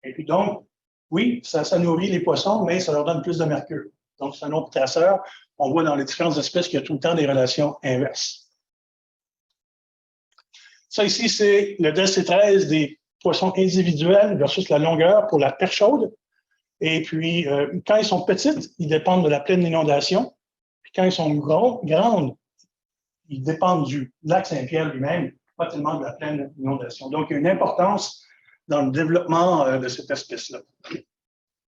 Et puis donc, oui, ça nourrit les poissons, mais ça leur donne plus de mercure. Donc, c'est un autre traceur. On voit dans les différentes espèces qu'il y a tout le temps des relations inverses. Ça ici, c'est le DELC13 des poissons individuels versus la longueur pour la perche chaude. Et puis, quand ils sont petites, ils dépendent de la pleine inondation. Puis quand ils sont grandes, ils dépendent du lac Saint-Pierre lui-même, pas tellement de la pleine inondation. Donc, il y a une importance dans le développement de cette espèce-là.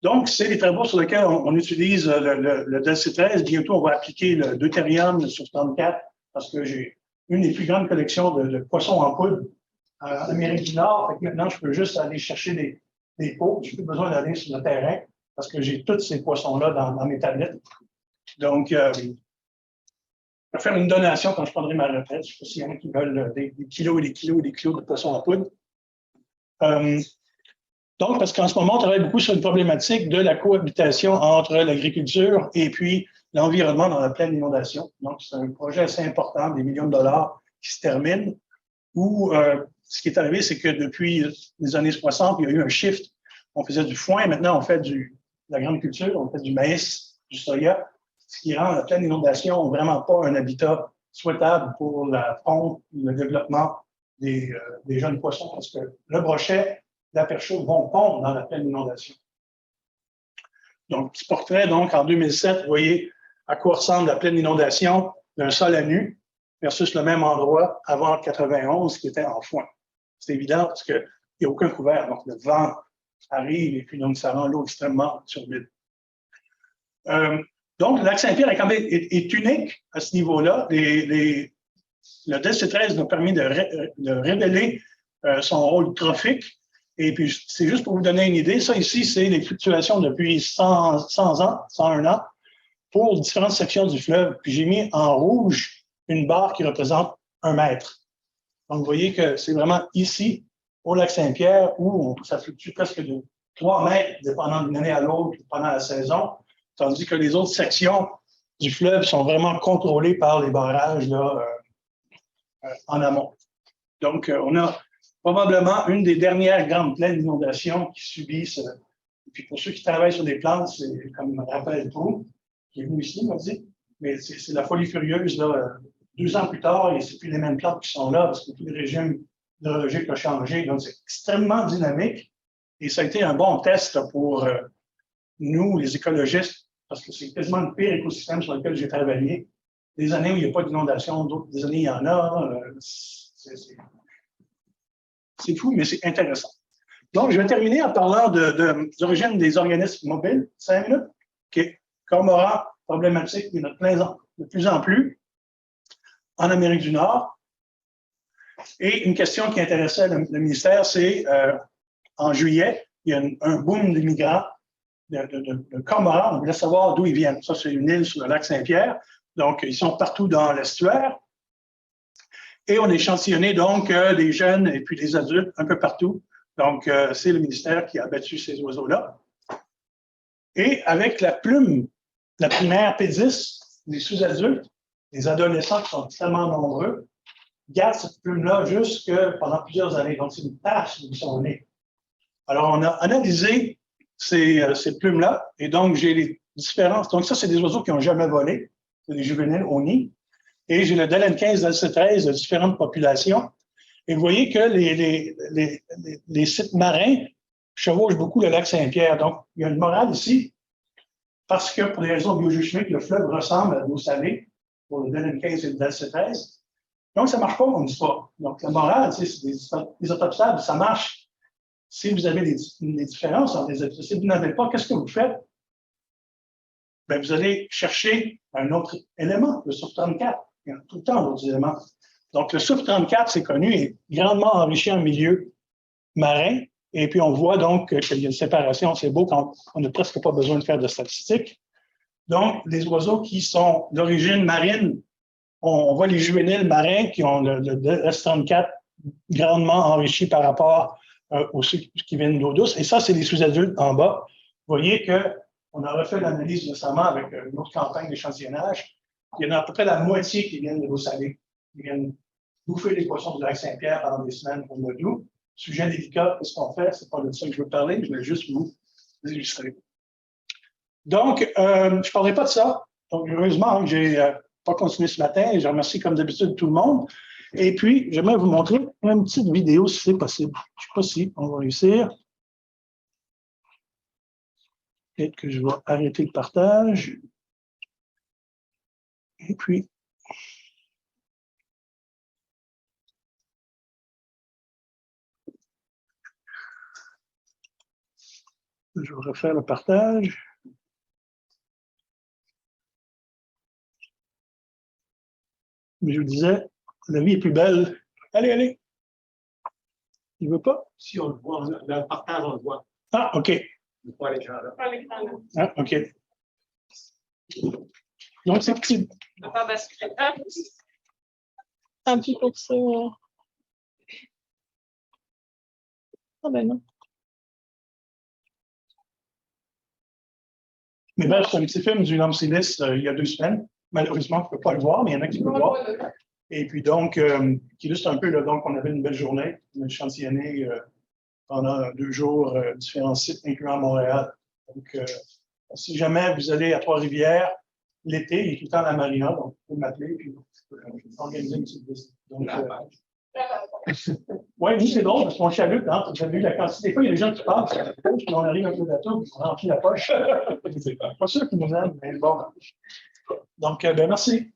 Donc, c'est les travaux sur lesquels on utilise le DELC13. Bientôt, on va appliquer le deutérium, le substance 4, parce que j'ai une des plus grandes collections de poissons en poudre en Amérique du Nord. Fait que maintenant, je peux juste aller chercher des pots. Je n'ai plus besoin d'aller sur le terrain parce que j'ai tous ces poissons-là dans mes tablettes. Donc, je vais faire une donation quand je prendrai ma retraite. Je ne sais pas s'il y en a qui veulent des kilos et des kilos et des kilos de poissons en poudre. Donc, parce qu'en ce moment, on travaille beaucoup sur une problématique de la cohabitation entre l'agriculture et puis l'environnement dans la pleine inondation. Donc, c'est un projet assez important, des millions de dollars qui se terminent, où ce qui est arrivé, c'est que depuis les années 60, il y a eu un shift. On faisait du foin, maintenant on fait de la grande culture, on fait du maïs, du soya, ce qui rend la pleine inondation vraiment pas un habitat souhaitable pour la ponte, le développement des jeunes poissons, parce que le brochet, la perche chaude vont pondre dans la pleine inondation. Donc, petit portrait, donc, en 2007, vous voyez à quoi ressemble la pleine inondation d'un sol à nu versus le même endroit avant 91 qui était en foin. C'est évident parce qu'il n'y a aucun couvert, donc le vent arrive et puis donc ça rend l'eau extrêmement turbide. Donc, le lac Saint-Pierre est unique à ce niveau-là. Le DELC13 nous a permis de révéler son rôle trophique. Et puis, c'est juste pour vous donner une idée, ça ici, c'est les fluctuations depuis 100 ans, 101 ans, pour différentes sections du fleuve. Puis j'ai mis en rouge une barre qui représente 1 mètre. Donc, vous voyez que c'est vraiment ici, au lac Saint-Pierre, où ça fluctue presque de 3 mètres, dépendant d'une année à l'autre, pendant la saison, tandis que les autres sections du fleuve sont vraiment contrôlées par les barrages là, en amont. Donc, on a probablement une des dernières grandes plaines d'inondation qui subissent. Et puis pour ceux qui travaillent sur des plantes, c'est comme Raphaël Proulx, qui est venu ici, m'a dit, mais c'est la folie furieuse. Là, 2 ans plus tard, et c'est plus les mêmes plantes qui sont là parce que tout le régime hydrologique a changé. Donc, c'est extrêmement dynamique. Et ça a été un bon test pour nous, les écologistes, parce que c'est quasiment le pire écosystème sur lequel j'ai travaillé. Des années où il n'y a pas d'inondation, d'autres des années, il y en a. C'est fou, mais c'est intéressant. Donc, je vais terminer en parlant de l'origine des organismes mobiles. 5 minutes. OK. Cormorans, problématique, il y en a de plus en plus en Amérique du Nord. Et une question qui intéressait le ministère, c'est en juillet, il y a un boom de migrants de cormorans. On voulait savoir d'où ils viennent. Ça, c'est une île sur le lac Saint-Pierre. Donc, ils sont partout dans l'estuaire. Et on a échantillonné donc des jeunes et puis des adultes un peu partout. Donc, c'est le ministère qui a abattu ces oiseaux-là. Et avec la plume, la primaire P10, les sous-adultes, les adolescents qui sont extrêmement nombreux, gardent cette plume-là jusque pendant plusieurs années. Donc, c'est une tache d'où ils sont nés. Alors, on a analysé ces plumes-là et donc j'ai les différences. Donc, ça, c'est des oiseaux qui n'ont jamais volé. C'est des juvéniles au nid. Et j'ai le DELN15, DELC13 de différentes populations. Et vous voyez que les sites marins chevauchent beaucoup le lac Saint-Pierre. Donc, il y a une morale ici, parce que pour des raisons biogéochimiques, le fleuve ressemble à l'eau salée pour le DELN15 et le DELC13. Donc, ça ne marche pas comme histoire. Donc, la morale, c'est des autopsables, ça marche si vous avez des différences entre les êtres. Si vous n'avez pas, qu'est-ce que vous faites? Bien, vous allez chercher un autre élément, le soufre 34. Il y a tout le temps d'autres éléments. Donc, le soufre 34, c'est connu, est grandement enrichi en milieu marin. Et puis, on voit donc qu'il y a une séparation. C'est beau quand on n'a presque pas besoin de faire de statistiques. Donc, les oiseaux qui sont d'origine marine, on voit les juvéniles marins qui ont le S34 grandement enrichi par rapport aux ceux qui viennent d'eau douce. Et ça, c'est les sous-adultes en bas. Vous voyez qu'on a refait l'analyse récemment avec une autre campagne d'échantillonnage. Il y en a à peu près la moitié qui viennent de l'eau salée, qui viennent bouffer les poissons du lac Saint-Pierre pendant des semaines au mois d'août. Sujet délicat, qu'est-ce qu'on fait? C'est pas de ça que je veux parler, je vais juste vous illustrer. Donc, je ne parlerai pas de ça. Donc, heureusement que je n'ai pas continué ce matin. Je remercie comme d'habitude tout le monde. Et puis, j'aimerais vous montrer une petite vidéo si c'est possible. Je ne sais pas si on va réussir. Peut-être que je vais arrêter le partage. Et puis, je vais refaire le partage. Mais je vous disais, la vie est plus belle. Allez, allez. Il ne veut pas? Si on le voit, dans le partage, on le voit. Ah, OK. Pas l'écran là. Pas l'écran là. Ah, OK. Donc, c'est petit. Pas basculer. Ah, Tant pis pour ça. Ah ben non. Mais bref, c'est un petit film du Lamsilis il y a 2 semaines. Malheureusement, on ne peut pas le voir, mais il y en a qui peuvent le voir. Et puis donc, qui illustre un peu, là, donc, on avait une belle journée. On a échantillonné pendant 2 jours différents sites, incluant Montréal. Donc, si jamais vous allez à Trois-Rivières, l'été, il est tout le temps à la marina, donc vous pouvez m'appeler, puis organiser une petite visite. Donc, oui, nous, c'est drôle, parce qu'on chalute, hein. Vous avez vu la quantité. Des fois, il y a des gens qui passent, puis on arrive avec le bateau, puis on remplit la poche. C'est pas sûr qu'ils nous aiment, mais bon. Donc, ben, merci.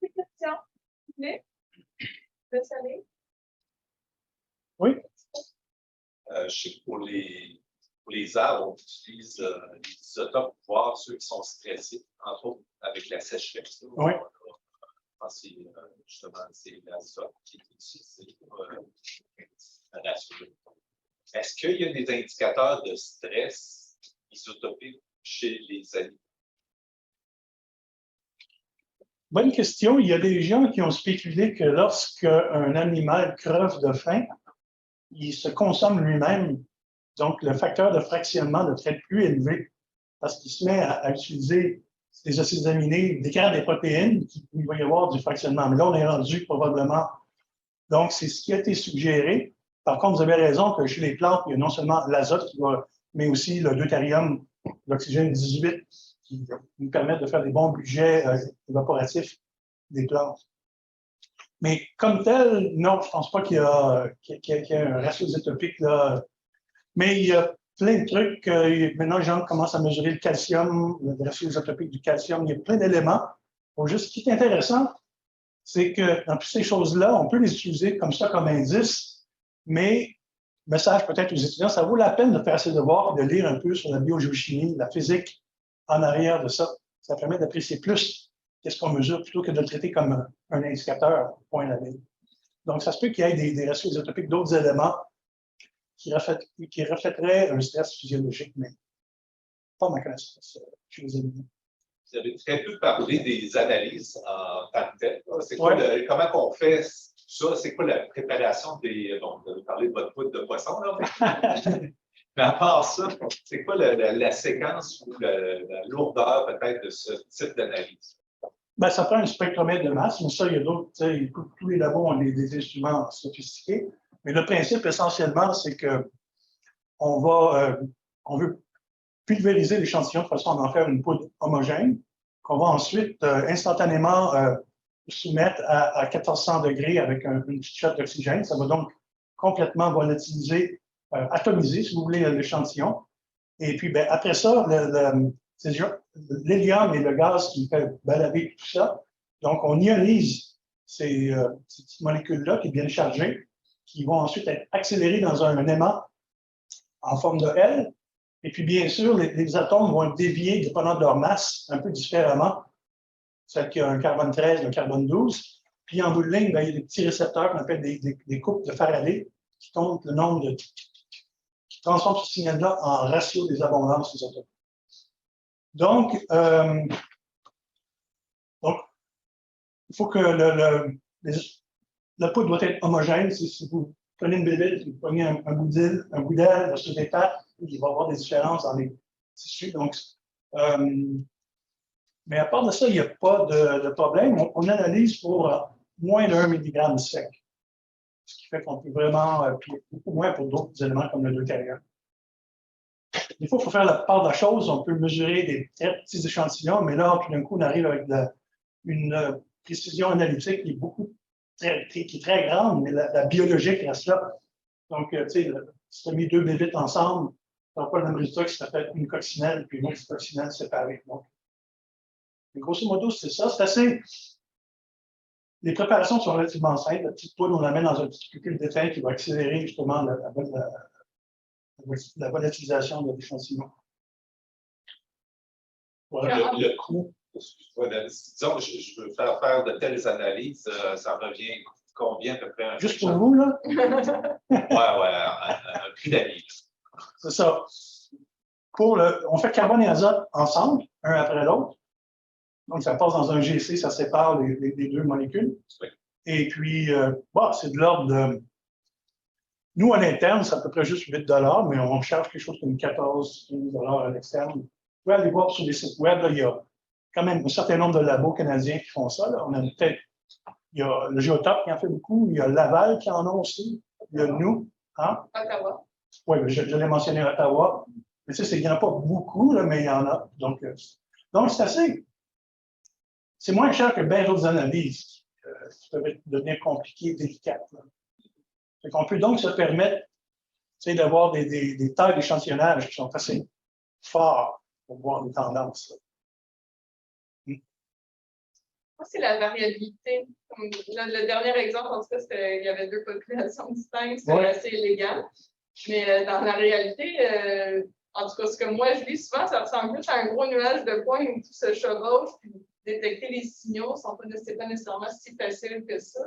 des questions? Vous voulez? Le salé? Oui. Je sais que pour les arbres, on utilise les isotopes pour voir ceux qui sont stressés, entre autres avec la sécheresse. Oui. Justement, c'est l'azote qui est utilisé pour rassurer. Est-ce qu'il y a des indicateurs de stress isotopiques chez les animaux? Bonne question. Il y a des gens qui ont spéculé que lorsqu'un animal creve de faim, il se consomme lui-même. Donc, le facteur de fractionnement devrait être plus élevé parce qu'il se met à utiliser des acides aminés, des protéines, il va y avoir du fractionnement. Mais là, on est rendu probablement. Donc, c'est ce qui a été suggéré. Par contre, vous avez raison que chez les plantes, il y a non seulement l'azote, mais aussi le deutérium, l'oxygène 18, qui nous permettent de faire des bons budgets évaporatifs des plantes. Mais comme tel, non, je ne pense pas qu'il y a un ratio isotopique là. Mais il y a plein de trucs. Maintenant, les gens commencent à mesurer le calcium, le ratio isotopique du calcium. Il y a plein d'éléments. Juste, ce qui est intéressant, c'est que dans toutes ces choses-là, on peut les utiliser comme ça, comme indice, mais message peut-être aux étudiants, ça vaut la peine de faire ses devoirs et de lire un peu sur la biogéochimie, la physique en arrière de ça. Ça permet d'apprécier plus qu'est-ce qu'on mesure plutôt que de le traiter comme un indicateur, point à la ligne. Donc, ça se peut qu'il y ait des ratios isotopiques, d'autres éléments qui reflèteraient un stress physiologique, mais pas ma connaissance chez les animaux. Vous avez très peu parlé des analyses en tant que telles. C'est quoi comment on fait ça? C'est quoi la préparation des. Bon, vous avez parlé de votre poudre de poisson, là. Mais à part ça, c'est quoi la séquence ou la lourdeur peut-être de ce type d'analyse? Ben, ça prend un spectromètre de masse, mais ça, il y a d'autres. Tous les labos ont des instruments sophistiqués. Mais le principe, essentiellement, c'est qu'on veut pulvériser l'échantillon de façon à en faire une poudre homogène, qu'on va ensuite instantanément soumettre à 1400 degrés avec une petite shot d'oxygène. Ça va donc complètement volatiliser, atomiser, si vous voulez, l'échantillon. Et puis, ben, après ça, l'hélium et le gaz qui fait balader tout ça. Donc, on ionise ces petites molécules-là qui viennent chargées, qui vont ensuite être accélérées dans un aimant en forme de L. Et puis, bien sûr, les atomes vont être déviés, dépendant de leur masse, un peu différemment. Celle qui a un carbone 13, un carbone 12. Puis, en bout de ligne, ben, il y a des petits récepteurs qu'on appelle des couples de Faraday qui compte le nombre de. Qui transforme ce signal-là en ratio des abondances isotopes. Donc, il faut que la poudre doit être homogène. Si vous prenez une bébête, vous prenez un bout d'aile versus des pattes, il va y avoir des différences dans les tissus. Donc, mais à part de ça, il n'y a pas de problème. On analyse pour moins de 1 mg sec. Ce qui fait qu'on peut vraiment, puis beaucoup moins pour d'autres éléments comme le deutérium. Des fois, il faut faire la part de la chose. On peut mesurer des très petits échantillons, mais là, tout d'un coup, on arrive avec une précision analytique qui est très grande, mais la biologique reste là. Donc, tu sais, si tu as mis 2 bébites ensemble, tu n'auras pas le même résultat que si tu as fait une coccinelle puis une autre coccinelle séparée. Donc, grosso modo, c'est ça. C'est assez. Les préparations sont relativement simples. La petite poudre, on la met dans un petit cubicule d'étain qui va accélérer justement la volatilisation de l'échantillon. Voilà. Le coût, disons, je veux faire de telles analyses, ça revient combien à peu près? Juste pour vous, là? un prix d'avis. C'est ça. On fait carbone et azote ensemble, un après l'autre. Donc, ça passe dans un GC, ça sépare les deux molécules. Oui. Et puis, c'est de l'ordre de. Nous, à l'interne, c'est à peu près juste 8 $, mais on charge quelque chose comme 14-15 $ à l'externe. Vous pouvez aller voir sur les sites web, là, il y a quand même un certain nombre de labos canadiens qui font ça. Là. On a peut-être. Il y a le Géotop qui en fait beaucoup, il y a Laval qui en a aussi, il y a nous. Hein? Ottawa. Oui, je l'ai mentionné à Ottawa. Mais tu sais, il n'y en a pas beaucoup, là, mais il y en a. Donc c'est assez. C'est moins cher que bien d'autres analyses qui peuvent devenir compliquées, délicates. On peut donc se permettre d'avoir des tailles d'échantillonnage qui sont assez forts pour voir des tendances. Moi, c'est la variabilité. Comme le dernier exemple, en tout cas, il y avait 2 populations distinctes, c'était assez illégal. Mais dans la réalité, en tout cas, ce que moi je lis souvent, ça ressemble plus à un gros nuage de points où tout se chevauche, puis détecter les signaux, c'est pas nécessairement si facile que ça.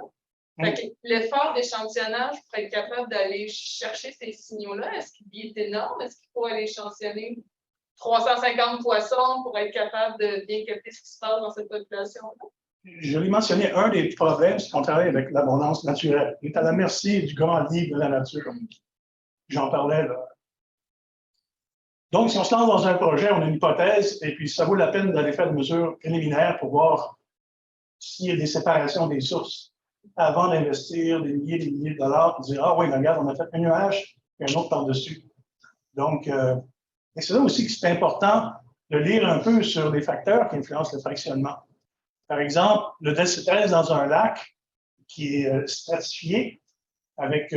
L'effort d'échantillonnage pour être capable d'aller chercher ces signaux-là, est-ce qu'il est énorme? Est-ce qu'il faut aller échantillonner 350 poissons pour être capable de bien capter ce qui se passe dans cette population-là? Je l'ai mentionné, un des problèmes, c'est qu'on travaille avec l'abondance naturelle. On est à la merci du grand livre de la nature. J'en parlais là. Donc, si on se lance dans un projet, on a une hypothèse, et puis ça vaut la peine d'aller faire des mesures préliminaires pour voir s'il y a des séparations des sources avant d'investir des milliers de dollars pour dire, ah oui, regarde, on a fait un nuage et un autre par-dessus. Donc, et c'est là aussi que c'est important de lire un peu sur les facteurs qui influencent le fractionnement. Par exemple, le décétase dans un lac qui est stratifié avec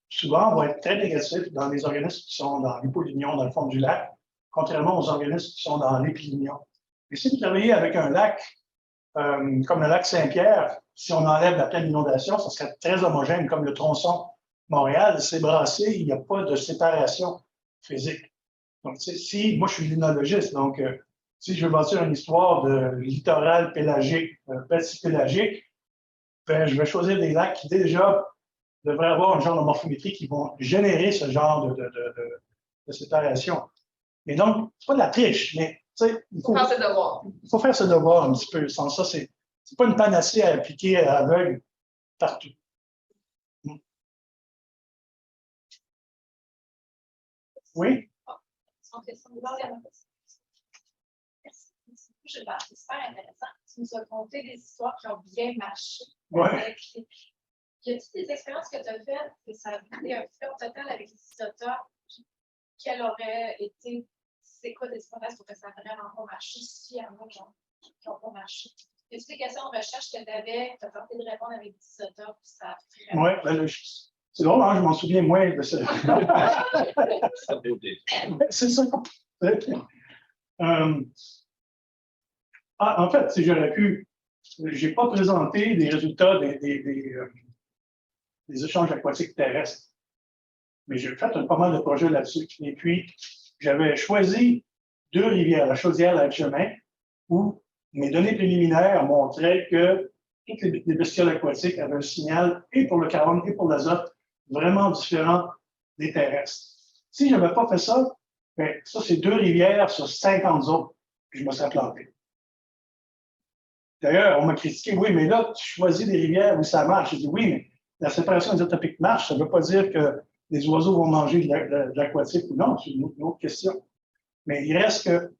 souvent va être très négatif dans les organismes qui sont dans l'hypolignon, dans le fond du lac, contrairement aux organismes qui sont dans l'éplignon. Et si vous travaillez avec un lac comme le lac Saint-Pierre, si on enlève la pleine inondation, ça serait très homogène, comme le tronçon Montréal, c'est brassé, il n'y a pas de séparation physique. Donc, moi, je suis linologiste, donc si je veux bâtir une histoire de littoral pélagique, pélagique, ben, je vais choisir des lacs qui déjà devraient avoir un genre de morphométrie qui vont générer ce genre de séparation. Et donc, c'est pas de la triche, mais il faut faire ses devoirs. Il faut faire ses devoirs un petit peu. Sans ça, c'est pas une panacée à appliquer à l'aveugle partout. Oui? C'est super intéressant. Tu nous as conté des histoires qui ont bien marché. Ouais. Y a-t-il des expériences que tu as faites que ça a été un flop total avec les isotopes? Quelles auraient été, c'est quoi des expériences pour que ça a vraiment pas marché, si à moi qui n'ont pas marché? Y a-t-il des questions de recherche que tu avais, tu as tenté de répondre avec des isotopes, ça a vraiment... Oui, ben, c'est drôle, hein, je m'en souviens moins de ça. C'est ça. En fait, si j'aurais pu, je n'ai pas présenté des résultats des échanges aquatiques terrestres, mais j'ai fait pas mal de projets là-dessus. Et puis, j'avais choisi 2 rivières, la Chaudière et la Chemin, où mes données préliminaires montraient que toutes les bestioles aquatiques avaient un signal et pour le carbone et pour l'azote vraiment différents des terrestres. Si je n'avais pas fait ça, ben, ça, c'est 2 rivières sur 50 autres, puis je me serais planté. D'ailleurs, on m'a critiqué, oui, mais là, tu choisis des rivières où ça marche. J'ai dit, oui, mais la séparation isotopique marche, ça ne veut pas dire que les oiseaux vont manger de l'aquatique ou non, c'est une autre question. Mais il reste que, tu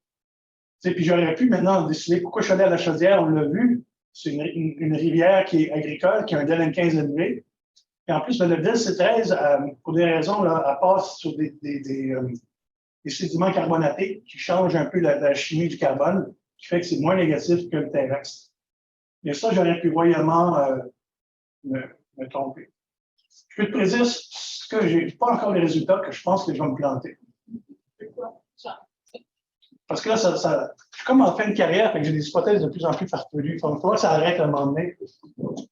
sais, puis j'aurais pu maintenant décider pourquoi je suis allé à la Chaudière, on l'a vu, c'est une rivière qui est agricole, qui a un DEL-15 élevé. Et en plus, le DEL-C13, pour des raisons, là, elle passe sur des sédiments carbonatés qui changent un peu la chimie du carbone, qui fait que c'est moins négatif que le terrestre. Mais ça, j'aurais pu voyamment me tromper. Je peux te prédire ce que j'ai pas encore les résultats, que je pense que je vais me planter. Parce que là, je suis comme en fin de carrière, fait que j'ai des hypothèses de plus en plus farfelues. Il faut que ça arrête à un moment donné.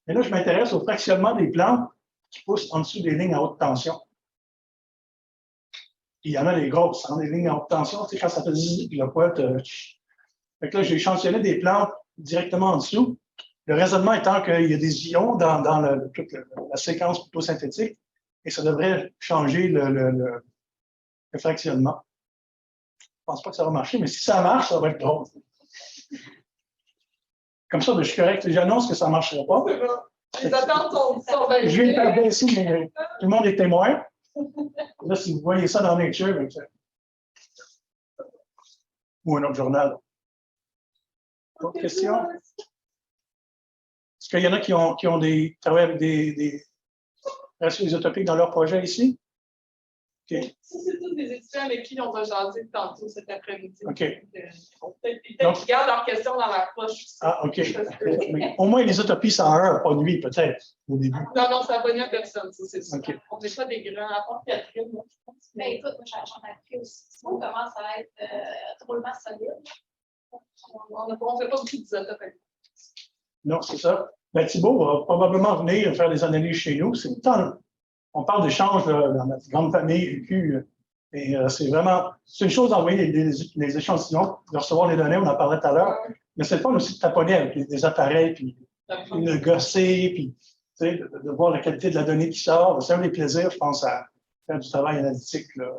Mais là, je m'intéresse au fractionnement des plantes qui poussent en dessous des lignes à haute tension. Il y en a des grosses, des lignes à haute tension, tu sais, quand ça fait zzz, puis le poil Fait que là, j'ai échantillonné des plantes directement en dessous. Le raisonnement étant qu'il y a des ions dans toute la séquence photosynthétique et ça devrait changer le fractionnement. Je ne pense pas que ça va marcher, mais si ça marche, ça va être drôle. Comme ça, ben, je suis correct. J'annonce que ça ne marchera pas. Les attentes sont validées. Je vais le faire baisser, mais tout le monde est témoin. Là, si vous voyez ça dans Nature, ben, ou un autre journal. Autre question? Est-ce qu'il y en a qui ont travaillé avec des ratios isotopiques dans leur projet ici? OK. Ça, c'est tous des étudiants avec qui on va jaser tantôt cet après-midi. OK. Peut-être qu'ils gardent leurs questions dans leur poche. Ah, OK. Mais au moins, l'isotopies 101 n'a pas nuit, peut-être, au début. Non, ça n'a pas nuit à personne, ça, c'est sûr. OK. On n'est pas des grands, à part Catherine, moi, je pense. Mais écoute, moi, j'en ai appris aussi. Ça commence à être drôlement solide. On ne fait pas beaucoup d'isotopes. Non, c'est ça. Ben, Thibault va probablement venir faire des analyses chez nous. C'est on parle d'échanges dans notre grande famille UQ. Et c'est une chose d'envoyer les échantillons, de recevoir les données, on en parlait tout à l'heure. Mais c'est le fun aussi de taponner avec des appareils, puis de gosser, puis de voir la qualité de la donnée qui sort. C'est un des plaisirs, je pense, à faire du travail analytique. Là.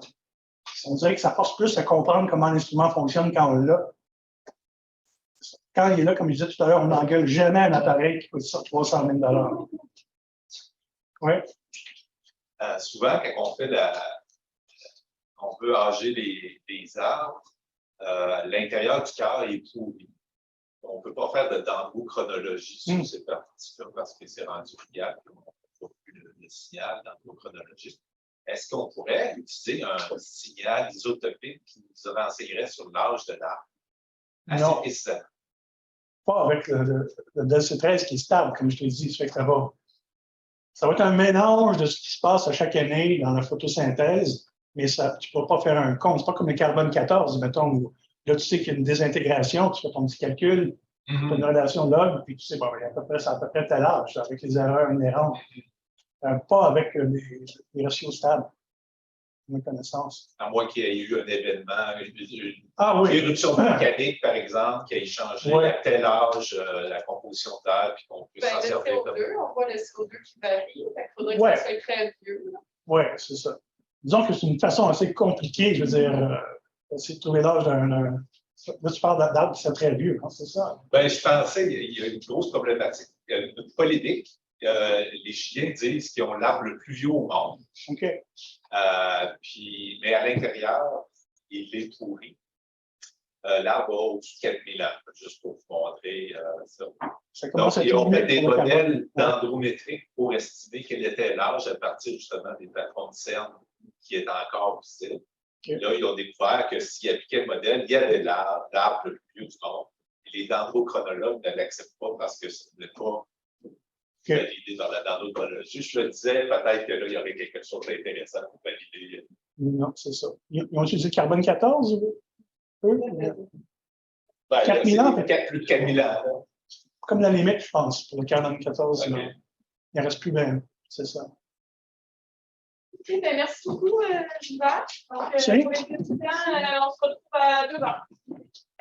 On dirait que ça force plus à comprendre comment l'instrument fonctionne quand on l'a. Quand il est là, comme je disais tout à l'heure, on n'engueule jamais un appareil qui coûte ça 300 000 $. Oui. Souvent, quand on veut âger des arbres, l'intérieur du cœur est pourri. On ne peut pas faire de dendrochronologie sur ces parties-là parce que c'est rendu fiable. On n'a pas plus le signal dendrochronologique. Est-ce qu'on pourrait utiliser un signal isotopique qui nous renseignerait sur l'âge de l'arbre? Non. Pas avec le DEL-C13 qui est stable, comme je te dis. Ça fait que ça va être un mélange de ce qui se passe à chaque année dans la photosynthèse, mais tu ne pourras pas faire un compte. Ce n'est pas comme le carbone 14, mettons, où là, tu sais qu'il y a une désintégration, tu fais ton petit calcul, tu as une relation log, puis tu sais, bon, c'est à peu près tel âge, avec les erreurs inhérentes. Pas avec les ratios stables, à ma connaissance. À moins qu'il y ait eu un événement, une éruption mécanique, par exemple, qui ait changé à tel âge la composition d'air, puis qu'on puisse s'en servir. Le CO2, on voit le CO2 qui varie, il faudrait que ça soit très vieux. Oui, c'est ça. Disons que c'est une façon assez compliquée, je veux dire, essayer de trouver l'âge d'un. Là, tu parles d'arbres qui sont très vieux, hein, c'est ça? Bien, je pensais qu'il y a une grosse problématique. Il y a une polémique. Les Chiliens disent qu'ils ont l'arbre le plus vieux au monde. OK. Mais à l'intérieur, il est pourri. L'arbre a au-dessus de 4000 ans, juste pour vous montrer ça. Donc, ils ont fait des modèles dendrométriques pour estimer quel était l'âge à partir justement des patrons de cernes qui est encore visible. Okay. Là, ils ont découvert que s'ils appliquaient le modèle, il y avait l'arbre le plus vieux du monde. Et les dendrochronologues ne l'acceptent pas parce que ce n'est pas validé dans la dendrochronologie. Je me disais peut-être que là, il y aurait quelque chose d'intéressant pour valider. Non, c'est ça. Ils ont utilisé le carbone 14, eux? Ben, 4000 ans? Plus de 4000 ans. Comme la limite, je pense, pour le carbone 14. Okay. Il ne reste plus bien. C'est ça. OK, ben merci beaucoup, Gilbert. Donc, pour les étudiants, on se retrouve à 2h.